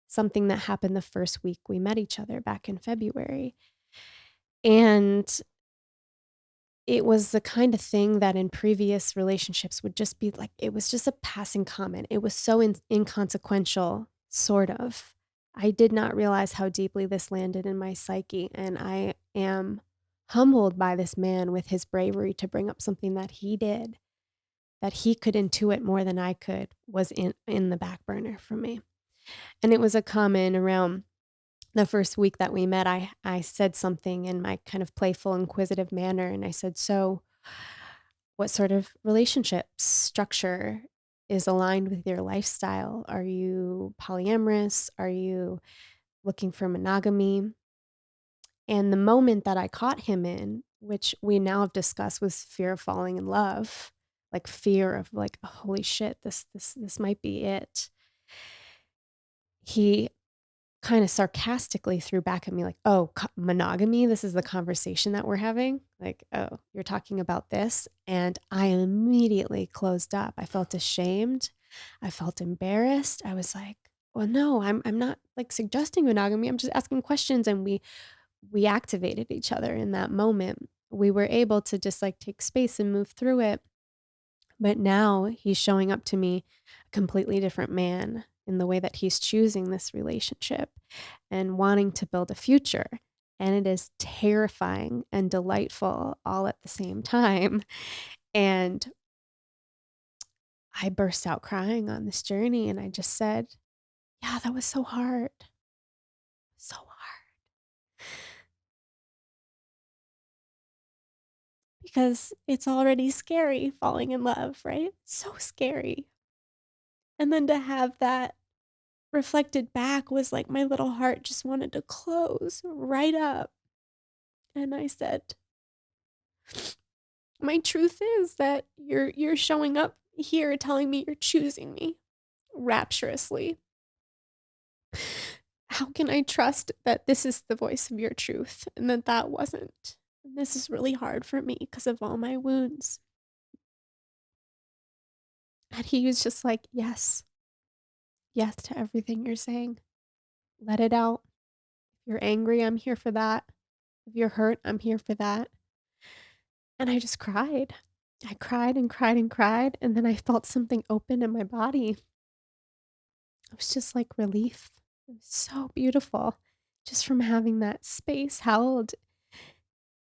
something that happened the first week we met each other back in February. And it was the kind of thing that in previous relationships would just be like, it was just a passing comment. It was so inconsequential, sort of. I did not realize how deeply this landed in my psyche. And I am humbled by this man with his bravery to bring up something that he did, that he could intuit more than I could, was in the back burner for me. And it was a comment around the first week that we met. I said something in my kind of playful, inquisitive manner, and I said, "So, what sort of relationship structure is aligned with your lifestyle? Are you polyamorous? Are you looking for monogamy?" And the moment that I caught him in, which we now have discussed, was fear of falling in love, like fear of like, "Oh, holy shit, this might be it." He kind of sarcastically threw back at me like, "Oh, monogamy? This is the conversation that we're having? Like, oh, you're talking about this?" And I immediately closed up. I felt ashamed. I felt embarrassed. I was like, "Well, no, I'm not like suggesting monogamy. I'm just asking questions." And we activated each other in that moment. We were able to just like take space and move through it. But now he's showing up to me a completely different man in the way that he's choosing this relationship and wanting to build a future. And it is terrifying and delightful all at the same time. And I burst out crying on this journey and I just said, "Yeah, that was so hard. So hard." Because it's already scary falling in love, right? So scary. And then to have that reflected back was like my little heart just wanted to close right up. And I said, "My truth is that you're showing up here telling me you're choosing me rapturously. How can I trust that this is the voice of your truth and that that wasn't? And this is really hard for me because of all my wounds." And he was just like, "Yes, yes to everything you're saying. Let it out. If you're angry, I'm here for that. If you're hurt, I'm here for that." And I just cried. I cried and cried and cried, and then I felt something open in my body. It was just like relief. It was so beautiful just from having that space held.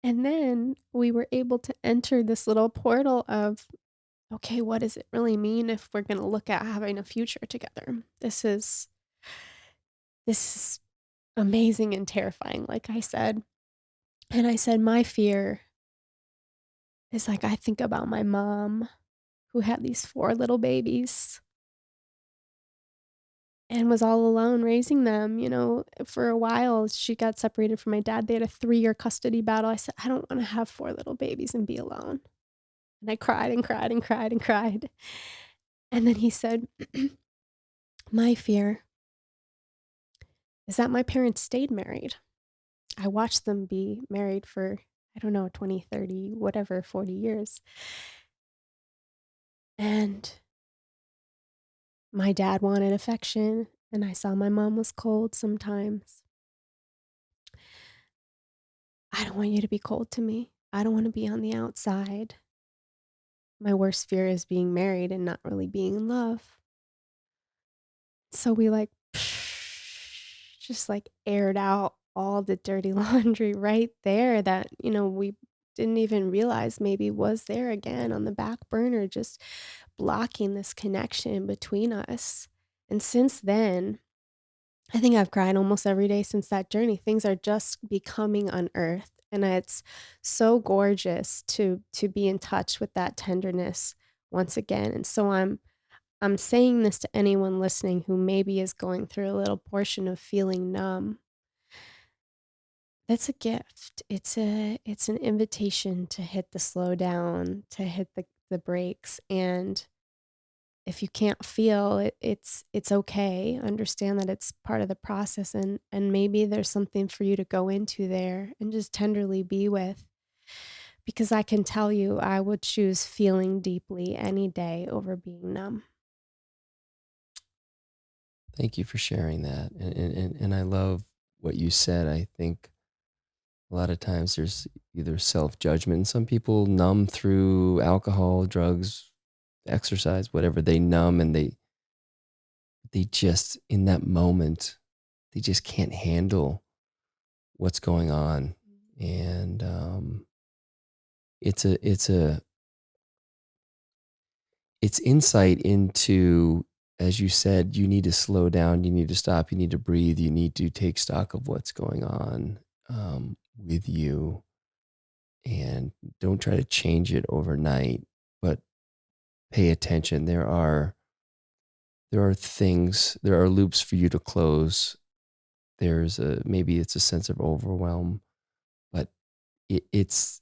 And then we were able to enter this little portal of, okay, what does it really mean if we're going to look at having a future together? This is amazing and terrifying, like I said. And I said, my fear is like I think about my mom who had these 4 little babies and was all alone raising them, for a while, she got separated from my dad. They had a 3-year custody battle. I said, "I don't wanna have 4 little babies and be alone." And I cried and cried and cried and cried. And then he said, "My fear is that my parents stayed married. I watched them be married for, I don't know, 20, 30, whatever, 40 years. And my dad wanted affection, and I saw my mom was cold sometimes. I don't want you to be cold to me. I don't wanna be on the outside. My worst fear is being married and not really being in love." So we like just like aired out all the dirty laundry right there that, we didn't even realize maybe was there again on the back burner, just blocking this connection between us. And since then, I think I've cried almost every day since that journey. Things are just becoming unearthed, and it's so gorgeous to be in touch with that tenderness once again. And so I'm saying this to anyone listening who maybe is going through a little portion of feeling numb. That's a gift. It's an invitation to hit the slow down, to hit the brakes, and if you can't feel it, it's okay. Understand that it's part of the process, and maybe there's something for you to go into there and just tenderly be with. Because I can tell you, I would choose feeling deeply any day over being numb. Thank you for sharing that. And I love what you said. I think a lot of times there's either self judgment. Some people numb through alcohol, drugs, exercise, whatever. They numb and they just in that moment they just can't handle what's going on. And it's it's insight into, as you said, you need to slow down, you need to stop, you need to breathe, you need to take stock of what's going on with you, and don't try to change it overnight, but pay attention. There are things, there are loops for you to close. There's a, maybe it's a sense of overwhelm, but it's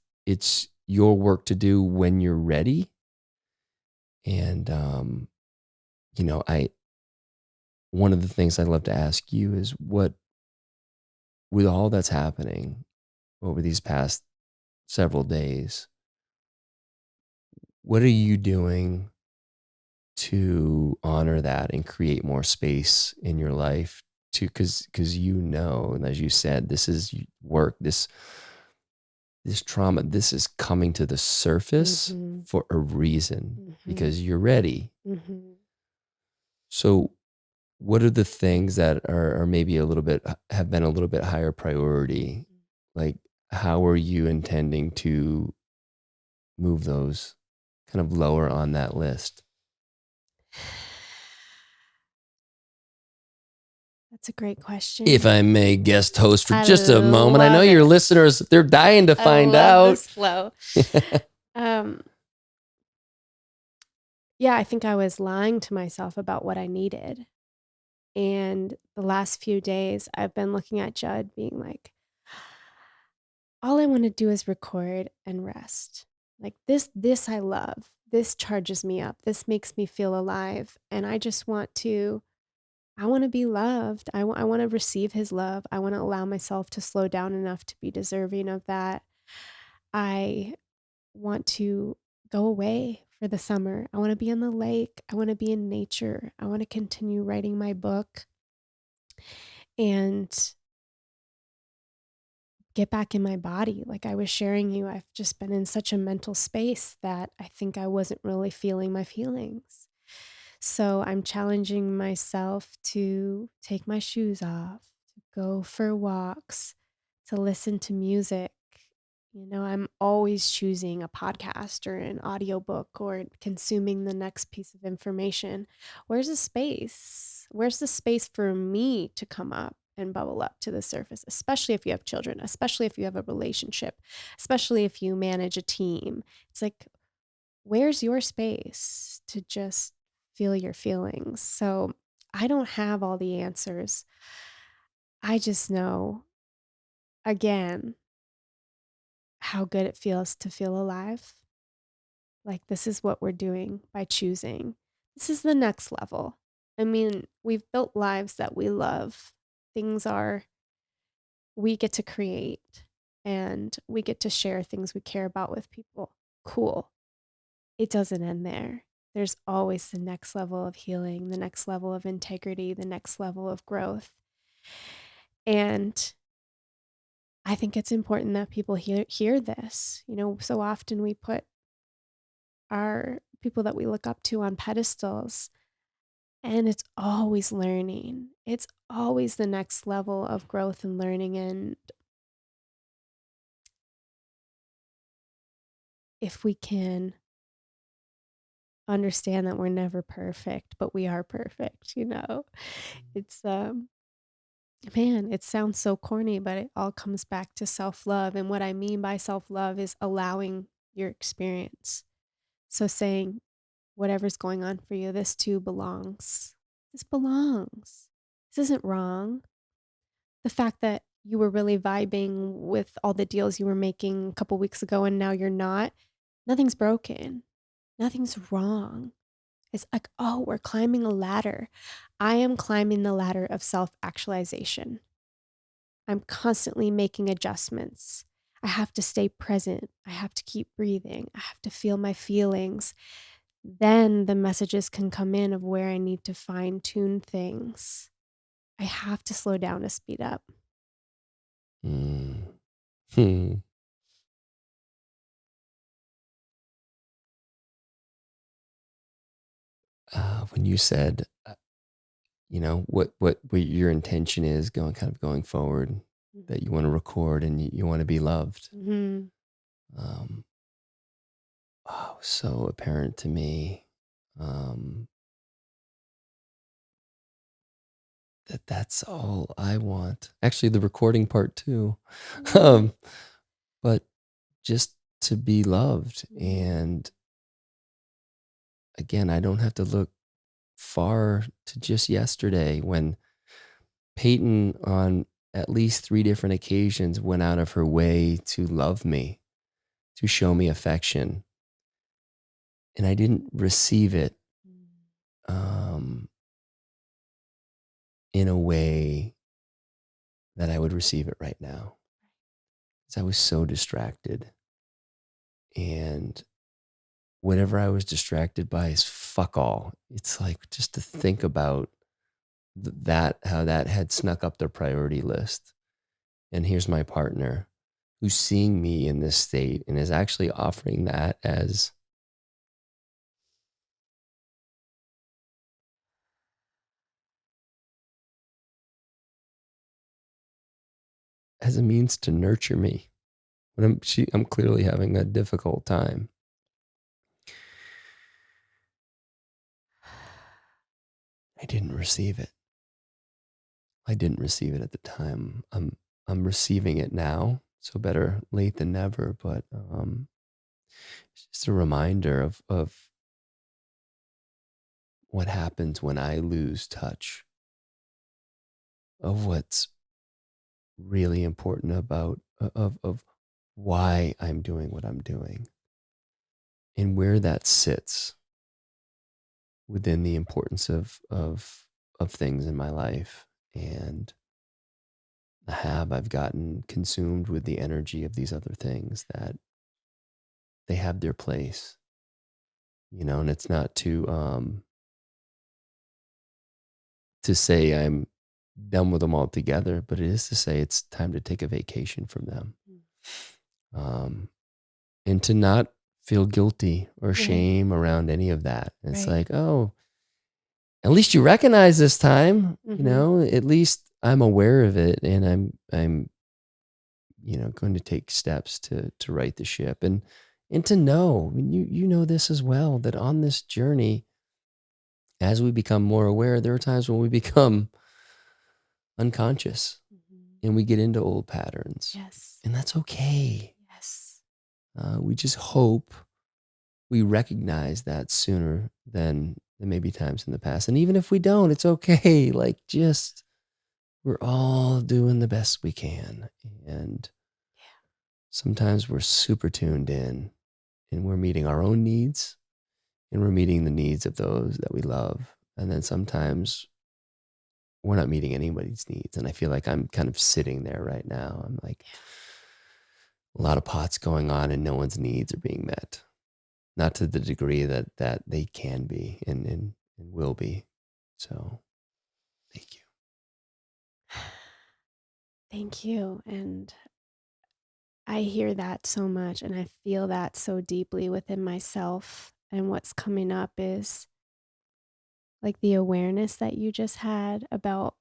your work to do when you're ready. And you know, I one of the things I'd love to ask you is, what, with all that's happening over these past several days, what are you doing to honor that and create more space in your life to, because you know, and as you said, this is work, this trauma, this is coming to the surface Mhm. for a reason, Mhm. because you're ready. Mhm. So what are the things that are maybe a little bit, have been a little bit higher priority? Like, how are you intending to move those kind of lower on that list? That's a great If question. I may guest host for I just a moment, I know love your it. listeners, they're dying to I find love out. this flow. Um, yeah, I think I was lying to myself about what I needed. And the last few days, I've been looking at Judd being like, all I want to do is record and rest. Like this I love. This charges me up. This makes me feel alive. And I just want to, I want to be loved. I want to receive his love. I want to allow myself to slow down enough to be deserving of that. I want to go away for the summer. I want to be on the lake. I want to be in nature. I want to continue writing my book and get back in my body. Like I was sharing you, I've just been in such a mental space that I think I wasn't really feeling my feelings. So I'm challenging myself to take my shoes off, to go for walks, to listen to music. You know, I'm always choosing a podcast or an audiobook or consuming the next piece of information. Where's the space? Where's the space for me to come up and bubble up to the surface, especially if you have children, especially if you have a relationship, especially if you manage a team? It's like, where's your space to just feel your feelings? So I don't have all the answers. I just know, again, how good it feels to feel alive. Like, this is what we're doing by choosing. This is the next level. I mean, we've built lives that we love. Things are, we get to create and we get to share things we care about with people. Cool. It doesn't end there. There's always the next level of healing, the next level of integrity, the next level of growth. And I think it's important that people hear this. You know, so often we put our people that we look up to on pedestals, and it's always learning. It's always the next level of growth and learning. And if we can understand that we're never perfect, but we are perfect, you know, it's, man, it sounds so corny, but it all comes back to self love. And what I mean by self love is allowing your experience. So saying, whatever's going on for you, this too belongs. This belongs. This isn't wrong. The fact that you were really vibing with all the deals you were making a couple weeks ago and now you're not, nothing's broken. Nothing's wrong. It's like, oh, we're climbing a ladder. I am climbing the ladder of self-actualization. I'm constantly making adjustments. I have to stay present. I have to keep breathing. I have to feel my feelings. Then the messages can come in of where I need to fine tune things. I have to slow down to speed up. Mm. Hmm. When you said, what your intention is going forward, that you want to record and you want to be loved. Mm-hmm. Um, oh, so apparent to me. Um, that's all I want. Actually, the recording part too. Yeah. Um, but just to be loved. Mhm. And again, I don't have to look far to just yesterday when Peyton, on at least 3 different occasions, went out of her way to love me, to show me affection. And I didn't receive it um, in a way that I would receive it right now. Because I was so distracted. And whatever I was distracted by is fuck all. It's like just to think about how that had snuck up their priority list. And here's my partner who's seeing me in this state and is actually offering that as a means to nurture me when I'm clearly having a difficult time. I didn't receive it. I didn't receive it at the time. I'm receiving it now, so better late than never. But it's just a reminder of what happens when I lose touch of what's really important about of why I'm doing what I'm doing and where that sits within the importance of things in my life. And I've gotten consumed with the energy of these other things that they have their place, and it's not to say I'm done with them altogether, but it is to say it's time to take a vacation from them. Um, and to not feel guilty or Right. shame around any of that. It's Right. like, oh, at least you recognize this time, Mm-hmm. at least I'm aware of it and I'm going to take steps to right the ship and to know, I mean, you know this as well, that on this journey, as we become more aware, there are times when we become unconscious Mm-hmm. and we get into old patterns, Yes. and that's okay. Yes. We just hope we recognize that sooner than maybe times in the past. And even if we don't, it's okay. Like, just we're all doing the best we can. And sometimes we're super tuned in and we're meeting our own needs and we're meeting the needs of those that we love. And then sometimes we're not meeting anybody's needs. And I feel like I'm kind of sitting there right now. I'm like, a lot of pots going on and no one's needs are being met. Not to the degree that they can be and will be. So thank you. Thank you. And I hear that so much and I feel that so deeply within myself. And what's coming up is like the awareness that you just had about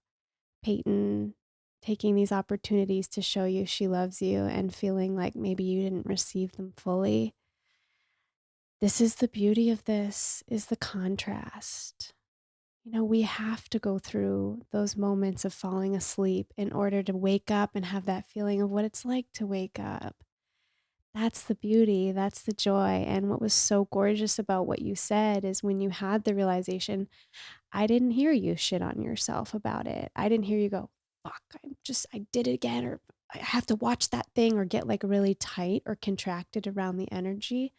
Peyton taking these opportunities to show you she loves you and feeling like maybe you didn't receive them fully. This is the beauty of this, is the contrast. We have to go through those moments of falling asleep in order to wake up and have that feeling of what it's like to wake up. That's the beauty, that's the joy, and what was so gorgeous about what you said is when you had the realization, I didn't hear you shit on yourself about it. I didn't hear you go, "Fuck, I did it again," or "I have to watch that thing," or get, like, really tight or contracted around the energy.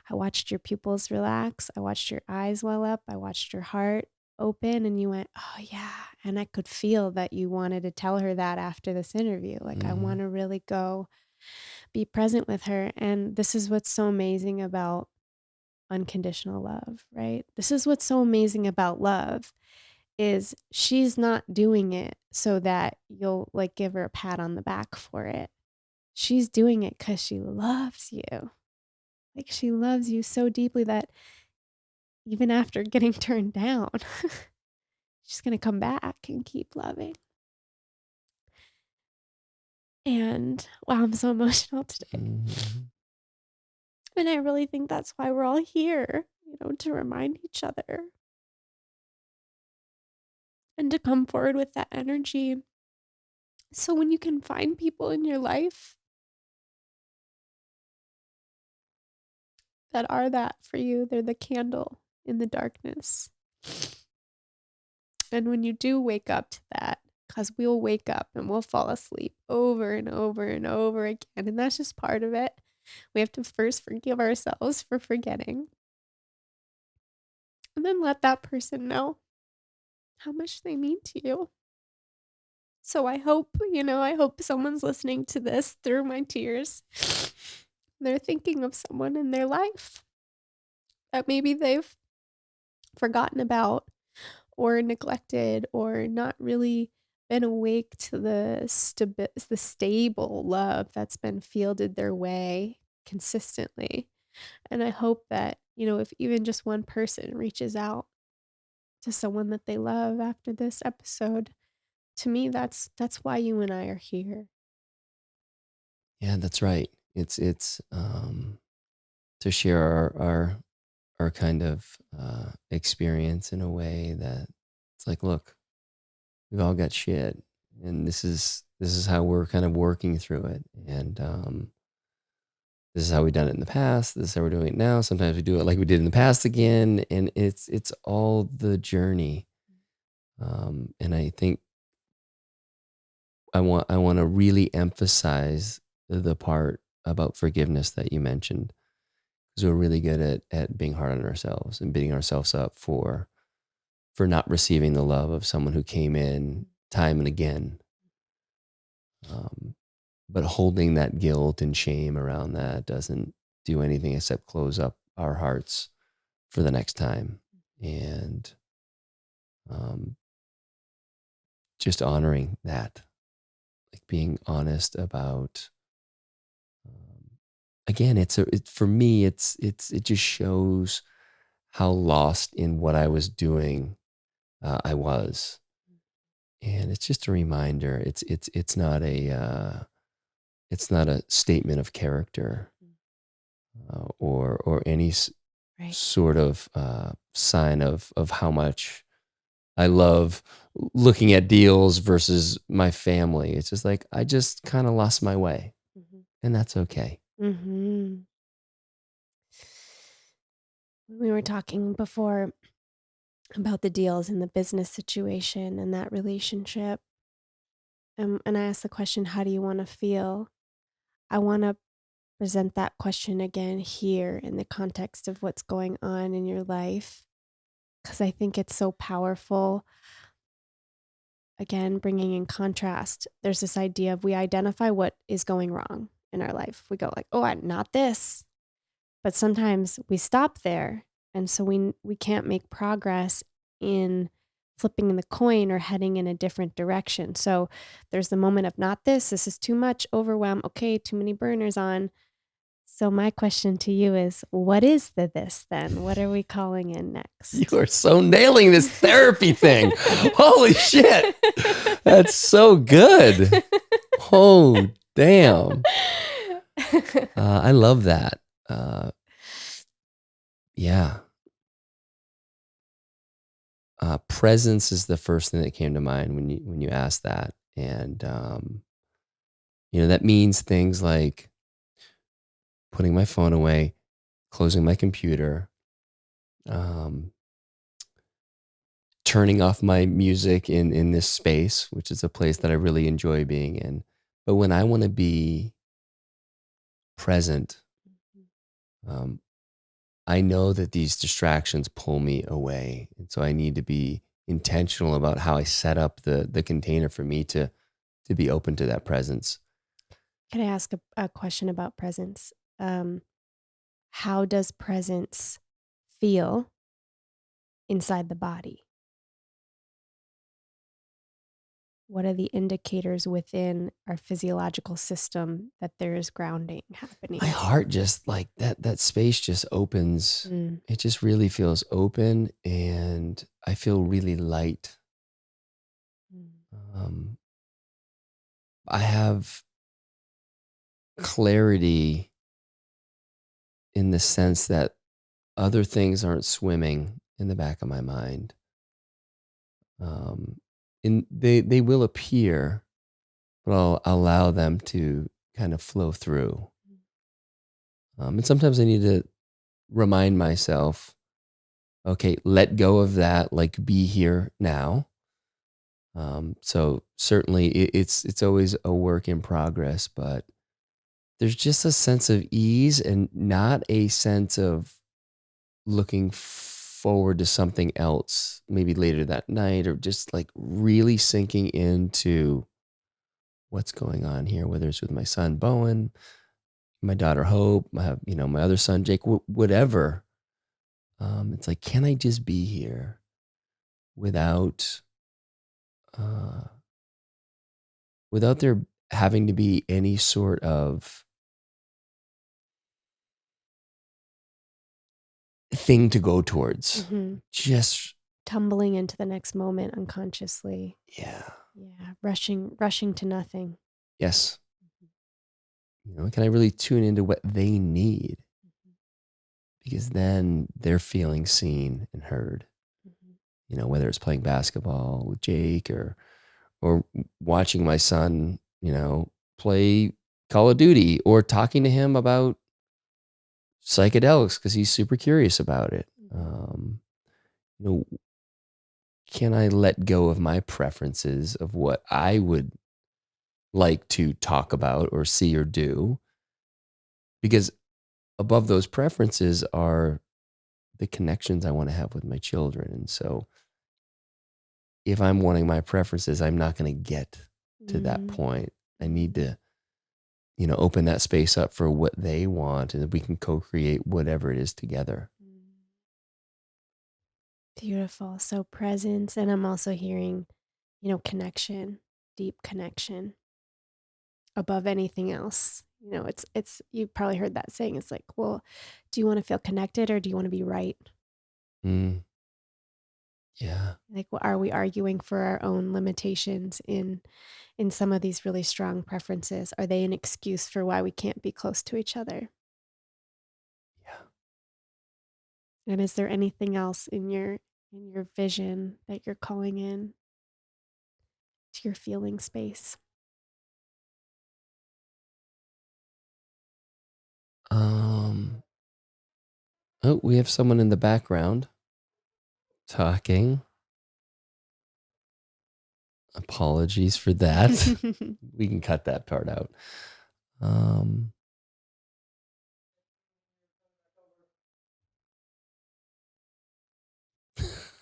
I watched your pupils relax, I watched your eyes well up, I watched your heart open, and you went, "Oh, yeah," and I could feel that you wanted to tell her that after this interview, like, "I Mhm. wanna really go be present with her," and this is what's so amazing about unconditional love, right? This is what's so amazing about love is she's not doing it so that you'll, like, give her a pat on the back for it. She's doing it 'cause she loves you. Like, she loves you so deeply that even after getting turned down, she's gonna come back and keep loving. And wow, I'm so emotional today. Mhm. And I really think that's why we're all here, to remind each other and to come forward with that energy. So when you can find people in your life that are that for you, they're the candle in the darkness. And when you do wake up to that, because we'll wake up and we'll fall asleep over and over and over again, and that's just part of it. We have to first forgive ourselves for forgetting, and then let that person know how much they mean to you. So I hope someone's listening to this through my tears. They're thinking of someone in their life that maybe they've forgotten about or neglected or not really been awake to the stable love that's been fielded their way consistently. And I hope that, if even just one person reaches out to someone that they love after this episode, to me that's why you and I are here. Yeah, that's right. It's to share our kind of experience in a way that it's like, look, we've all got shit, and this is how we're kind of working through it, and this is how we've done it in the past. This is how we're doing it now. Sometimes we do it like we did in the past again, and it's all the journey. And I think I want to really emphasize the part about forgiveness that you mentioned, because we're really good at being hard on ourselves and beating ourselves up for not receiving the love of someone who came in time and again. Um, but holding that guilt and shame around that doesn't do anything except close up our hearts for the next time. And um, just honoring that, like being honest about. Um, Again, for me, it just shows how lost in what I was doing I was, and it's just a reminder. It's not a statement of character or any Right. sort of sign of how much I love looking at deals versus my family. It's just like I just kind of lost my way, Mhm. and that's okay. Mhm. We were talking before about the deals and the business situation and that relationship. And I asked the question, how do you want to feel? I want to present that question again here in the context of what's going on in your life because I think it's so powerful. Again, bringing in contrast, there's this idea of we identify what is going wrong in our life. We go like, oh, not this. But sometimes we stop there, and so we can't make progress in flipping the coin or heading in a different direction. So there's the moment of not this is too much, overwhelm, okay, too many burners on. So my question to you is, what is the this then? What are we calling in You next? are so nailing this therapy thing. Holy shit. That's so good. Oh, damn. I love that. Uh, yeah. Presence is the first thing that came to mind when you asked that. And, that means things like putting my phone away, closing my computer, um, turning off my music in this space, which is a place that I really enjoy being in. But when I want to be present, um, I know that these distractions pull me away, and so I need to be intentional about how I set up the container for me to be open to that presence. Can I ask a question about presence? Um, how does presence feel inside the body? What are the indicators within our physiological system that there is grounding My happening? heart just like that space just opens. Mm. It just really feels open, and I feel really light. Mm. Um, I have clarity in the sense that other things aren't swimming in the back of my mind. Um, and they will appear, but I'll allow them to kind of flow through. And sometimes I need to remind myself, okay, let go of that, like be here now. So certainly it's always a work in progress, but there's just a sense of ease and not a sense of looking forward to something else, maybe later that night, or just like really sinking into what's going on here, whether it's with my son Bowen, my daughter Hope, my other son Jake, whatever. It's like, can I just be here without uh, without there having to be any sort of thing to go towards? Hmm. Just Tumbling into the next moment unconsciously. yeah, Yeah, rushing to nothing. yes. Can I really tune into what they need? Mhm. Because then they're feeling seen and heard. Mhm. Whether it's playing basketball with Jake or watching my son, play Call of Duty or talking to him about psychedelics because he's super curious about it. Mhm. You know, can I let go of my preferences of what I would like to talk about or see or do? Because above those preferences are the connections I want to have with my children. And so if I'm wanting my preferences, I'm not going to get to that Mhm. point. I need Mhm. to, open that space up for what they want and we can co-create whatever it is together. Mm. Beautiful. So presence, and I'm also hearing, connection, deep connection above anything else. It's you've probably heard that saying. It's like, well, do you want to feel connected or do you want to be right? Mm, yeah. Like, are we arguing for our own limitations in some of these really strong preferences? Are they an excuse for why we can't be close to each other? Yeah. And is there anything else in your vision that you're calling in to your feeling space? Um, oh, we have someone in the background talking. Apologies for that. We can cut that part out. Um,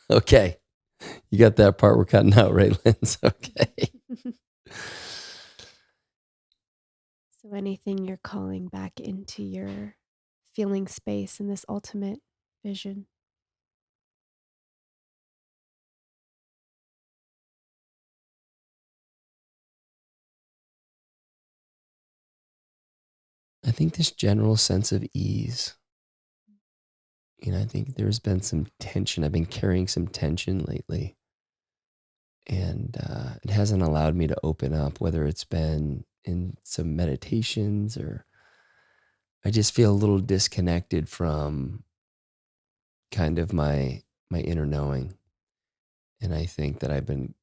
okay. You got that part we're cutting out, right, Linz? Okay. So anything you're calling back into your feeling space in this ultimate vision. I think this general sense of ease. I think there's been some tension. I've been carrying some tension lately, and it hasn't allowed me to open up, whether it's been in some meditations or I just feel a little disconnected from kind of my inner knowing. And I think that I've been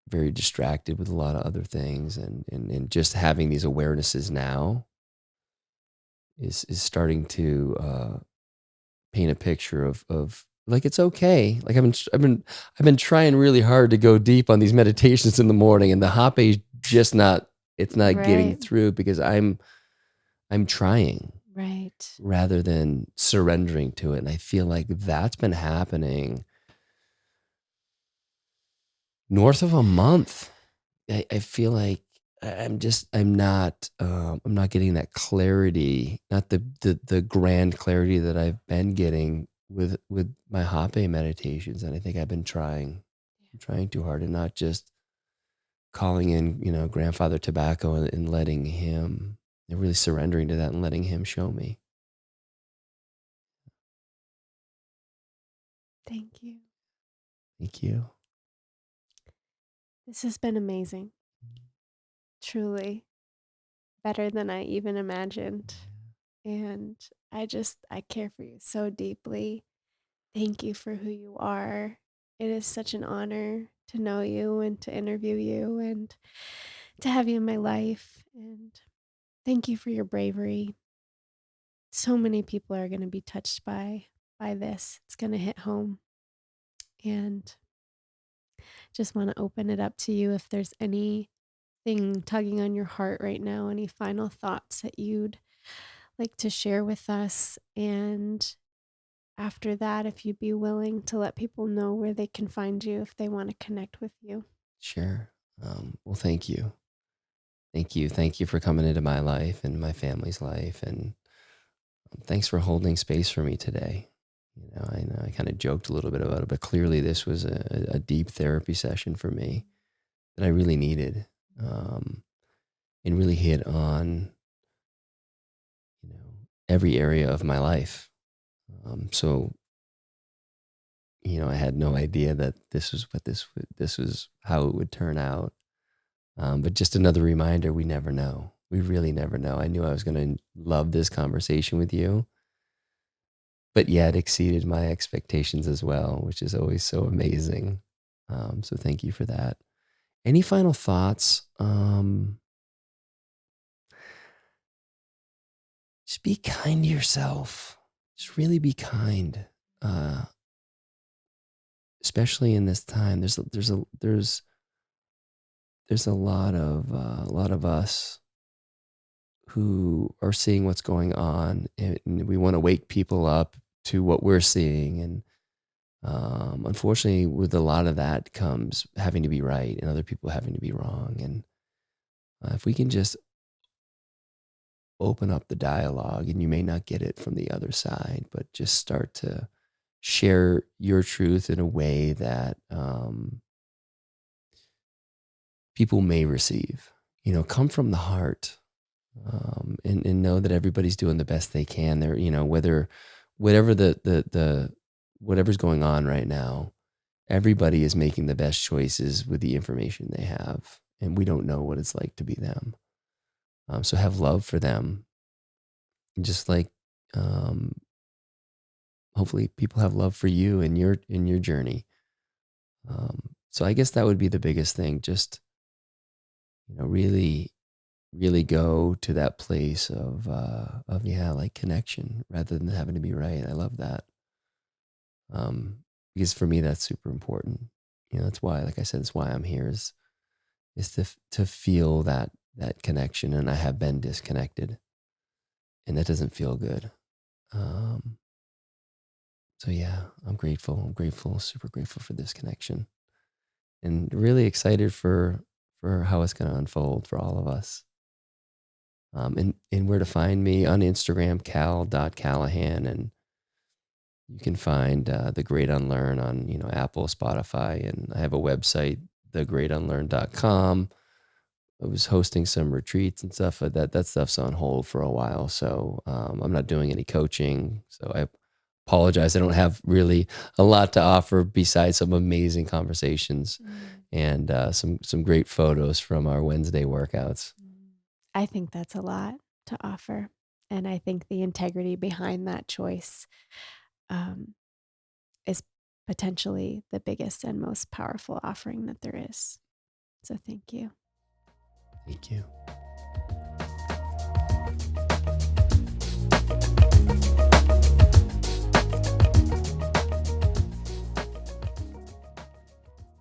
very distracted with a lot of other things and just having these awarenesses now is starting to paint a picture of like it's okay. Like I've been trying really hard to go deep on these meditations in the morning, and the hape just not it's not getting Right. through because I'm trying Right. rather than surrendering to it. And I feel like that's been happening north of a month. I feel like I'm not getting that clarity, not the grand clarity that I've been getting with my hape meditations. And I think I'm trying too hard and not just calling in, grandfather tobacco and letting him and really surrendering to that and letting him show me. Thank you. Thank you. This has been amazing. Truly better than I even imagined. And I care for you so deeply. Thank you for who you are. It is such an honor to know you and to interview you and to have you in my life. And thank you for your bravery. So many people are going to be touched by this. It's going to hit home. And just want to open it up to you if there's anything tugging on your heart right now, any final thoughts that you'd like to share with us. And after that, if you'd be willing to let people know where they can find you if they want to connect with you. Sure. Well, thank you. Thank you. Thank you for coming into my life and my family's life. And thanks for holding space for me today. I know I kind of joked a little bit about it, but clearly this was a deep therapy session for me that I really needed, and really hit on, you know, every area of my life. So, I had no idea that this was how it would turn out. But just another reminder, we never know. We really never know. I knew I was going to love this conversation with you, but yeah, it exceeded my expectations as well, which is always so amazing. So thank you for that. Any final thoughts? Just be kind to yourself. Just really be kind, uh, especially in this time. There's a lot of us who are seeing what's going on, and we want to wake people up to what we're seeing. And unfortunately, with a lot of that comes having to be right and other people having to be wrong. And if we can just open up the dialogue, and you may not get it from the other side, but just start to share your truth in a way that people may receive. Come from the heart, and know that everybody's doing the best they can. They're, whatever the whatever's going on right now, everybody is making the best choices with the information they have, and we don't know what it's like to be them. So have love for them, just like um, hopefully people have love for you in your journey. So I guess that would be the biggest thing. Just really, really go to that place of yeah, like connection rather than having to be right. I love that, because for me that's super important. That's why, like I said, that's why I'm here is to feel that connection, and I have been disconnected, and that doesn't feel good. Um, so yeah, I'm grateful. I'm grateful, super grateful for this connection, and really excited for how it's going to unfold for all of us. And where to find me on Instagram, cal.callahan. And you can find The Great Unlearn on, Apple, Spotify. And I have a website, thegreatunlearn.com. I was hosting some retreats and stuff, but that stuff's on hold for a while. So I'm not doing any coaching. So I apologize. I don't have really a lot to offer besides some amazing conversations and some great photos from our Wednesday workouts. I think that's a lot to offer. And I think the integrity behind that choice um, is potentially the biggest and most powerful offering that there is. So thank you. Thank you.